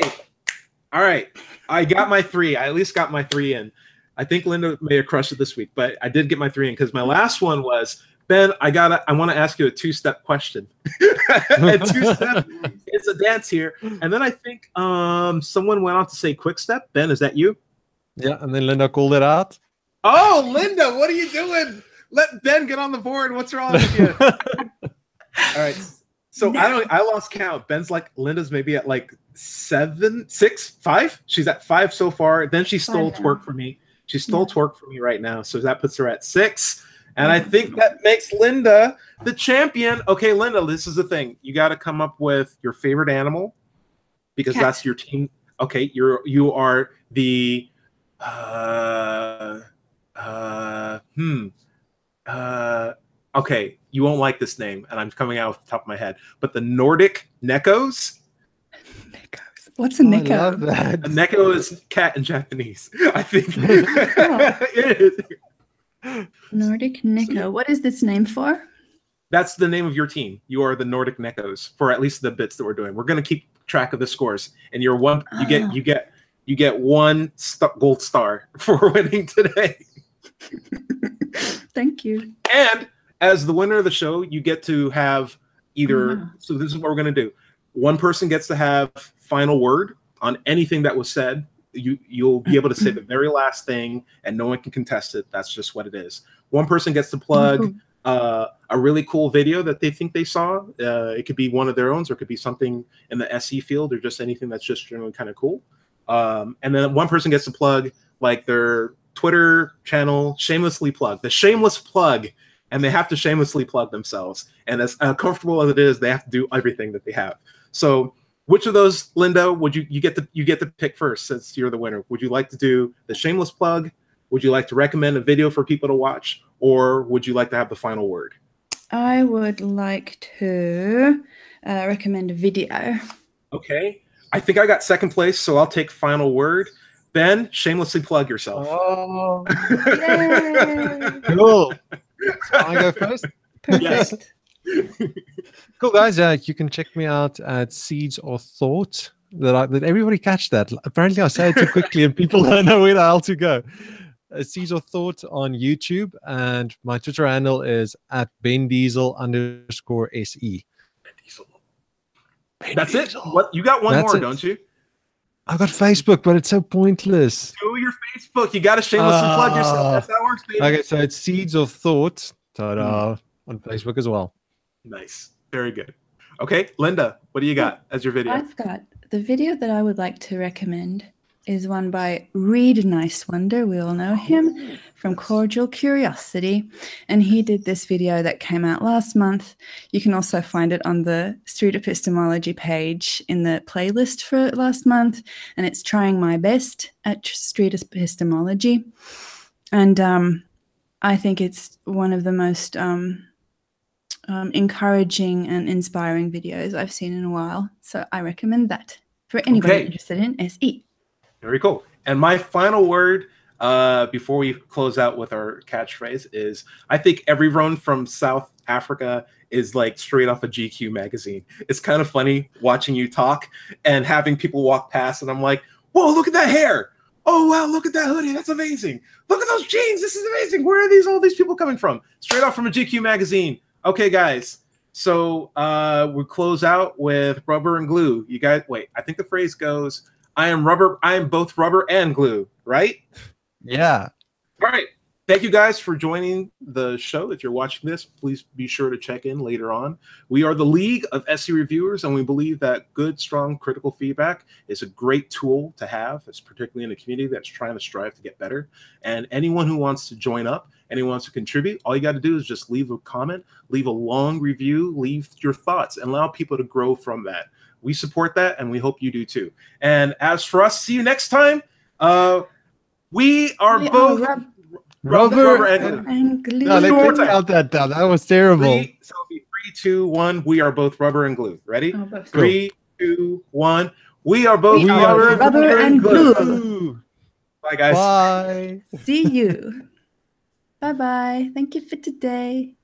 S1: All right. I got my 3. I at least got my 3 in. I think Linda may have crushed it this week, but I did get my 3 in because my last one was, Ben, I want to ask you a 2-step question. A 2-step, it's a dance here. And then I think someone went on to say quick step. Ben, is that you?
S3: Yeah, and then Linda called it out.
S1: Oh, Linda, what are you doing? Let Ben get on the board. What's wrong with you? All right. So I lost count. Ben's like, Linda's maybe at like 7, 6, 5. She's at 5 so far. Then she stole twerk from me. She stole twerk from me right now, so that puts her at 6. And I think that makes Linda the champion. Okay, Linda, this is the thing. You got to come up with your favorite animal because that's your team. Okay, you are the okay, you won't like this name, and I'm coming out off the top of my head, but the Nordic Neckos.
S2: What's a Neko?
S3: I love that.
S1: A Neko is cat in Japanese, I think. It is.
S2: Nordic Neko. What is this name for?
S1: That's the name of your team. You are the Nordic Neckos for at least the bits that we're doing. We're going to keep track of the scores, and you're one. You get one gold star for winning today.
S2: Thank you.
S1: And as the winner of the show, you get to have either. So this is what we're going to do. One person gets to have final word on anything that was said. You'll be able to say the very last thing, and no one can contest it. That's just what it is. One person gets to plug a really cool video that they think they saw. It could be one of their own, or it could be something in the SE field, or just anything that's just generally kind of cool. And then one person gets to plug like their Twitter channel, shamelessly plug the shameless plug, and they have to shamelessly plug themselves. And as comfortable as it is, they have to do everything that they have. So which of those, Linda, would you get to pick first since you're the winner? Would you like to do the shameless plug? Would you like to recommend a video for people to watch, or would you like to have the final word?
S2: I would like to recommend a video.
S1: Okay. I think I got second place, so I'll take final word. Ben, shamelessly plug yourself.
S3: Oh,
S2: Yay!
S3: cool. So I go first?
S2: Perfect.
S1: Yes.
S3: Cool, guys. You can check me out at Seeds of Thought. Did everybody catch that? Apparently, I say it too quickly, and people don't know where the hell to go. Seeds of Thought on YouTube, and my Twitter handle is at BenDiesel_SE.
S1: That's it. What you got? One more, don't you?
S3: I got Facebook, but it's so pointless.
S1: Do your Facebook. You got to shamelessly plug yourself. That's how it works, baby.
S3: Okay, so it's Seeds of Thought on Facebook as well.
S1: Nice. Very good. Okay, Linda, what do you got as your video?
S2: I've got the video that I would like to recommend is one by Reed Nice Wonder. We all know him from Cordial Curiosity. And he did this video that came out last month. You can also find it on the Street Epistemology page in the playlist for last month. And it's Trying My Best at Street Epistemology. And I think it's one of the most encouraging and inspiring videos I've seen in a while. So I recommend that for anybody interested in SE.
S1: Very cool. And my final word before we close out with our catchphrase is I think everyone from South Africa is like straight off a GQ magazine. It's kind of funny watching you talk and having people walk past, and I'm like, whoa, look at that hair. Oh, wow, look at that hoodie. That's amazing. Look at those jeans. This is amazing. Where are all these people coming from? Straight off from a GQ magazine. Okay, guys. So we'll close out with rubber and glue. You guys, wait, I think the phrase goes, I am both rubber and glue, right?
S3: Yeah.
S1: All right. Thank you guys for joining the show. If you're watching this, please be sure to check in later on. We are the League of SE Reviewers, and we believe that good, strong, critical feedback is a great tool to have, it's particularly in a community that's trying to strive to get better. And anyone who wants to join up, anyone who wants to contribute, all you got to do is just leave a comment, leave a long review, leave your thoughts, and allow people to grow from that. We support that, and we hope you do too. And as for us, see you next time. We are both
S3: rubber
S2: and glue.
S3: No, let's count that down. That was terrible.
S1: So it'll be 3, 2, 1. We are both rubber and glue. Ready? 3, 2, 1. We are both
S2: rubber and glue.
S1: Bye, guys.
S3: Bye.
S2: See you. Bye-bye. Thank you for today.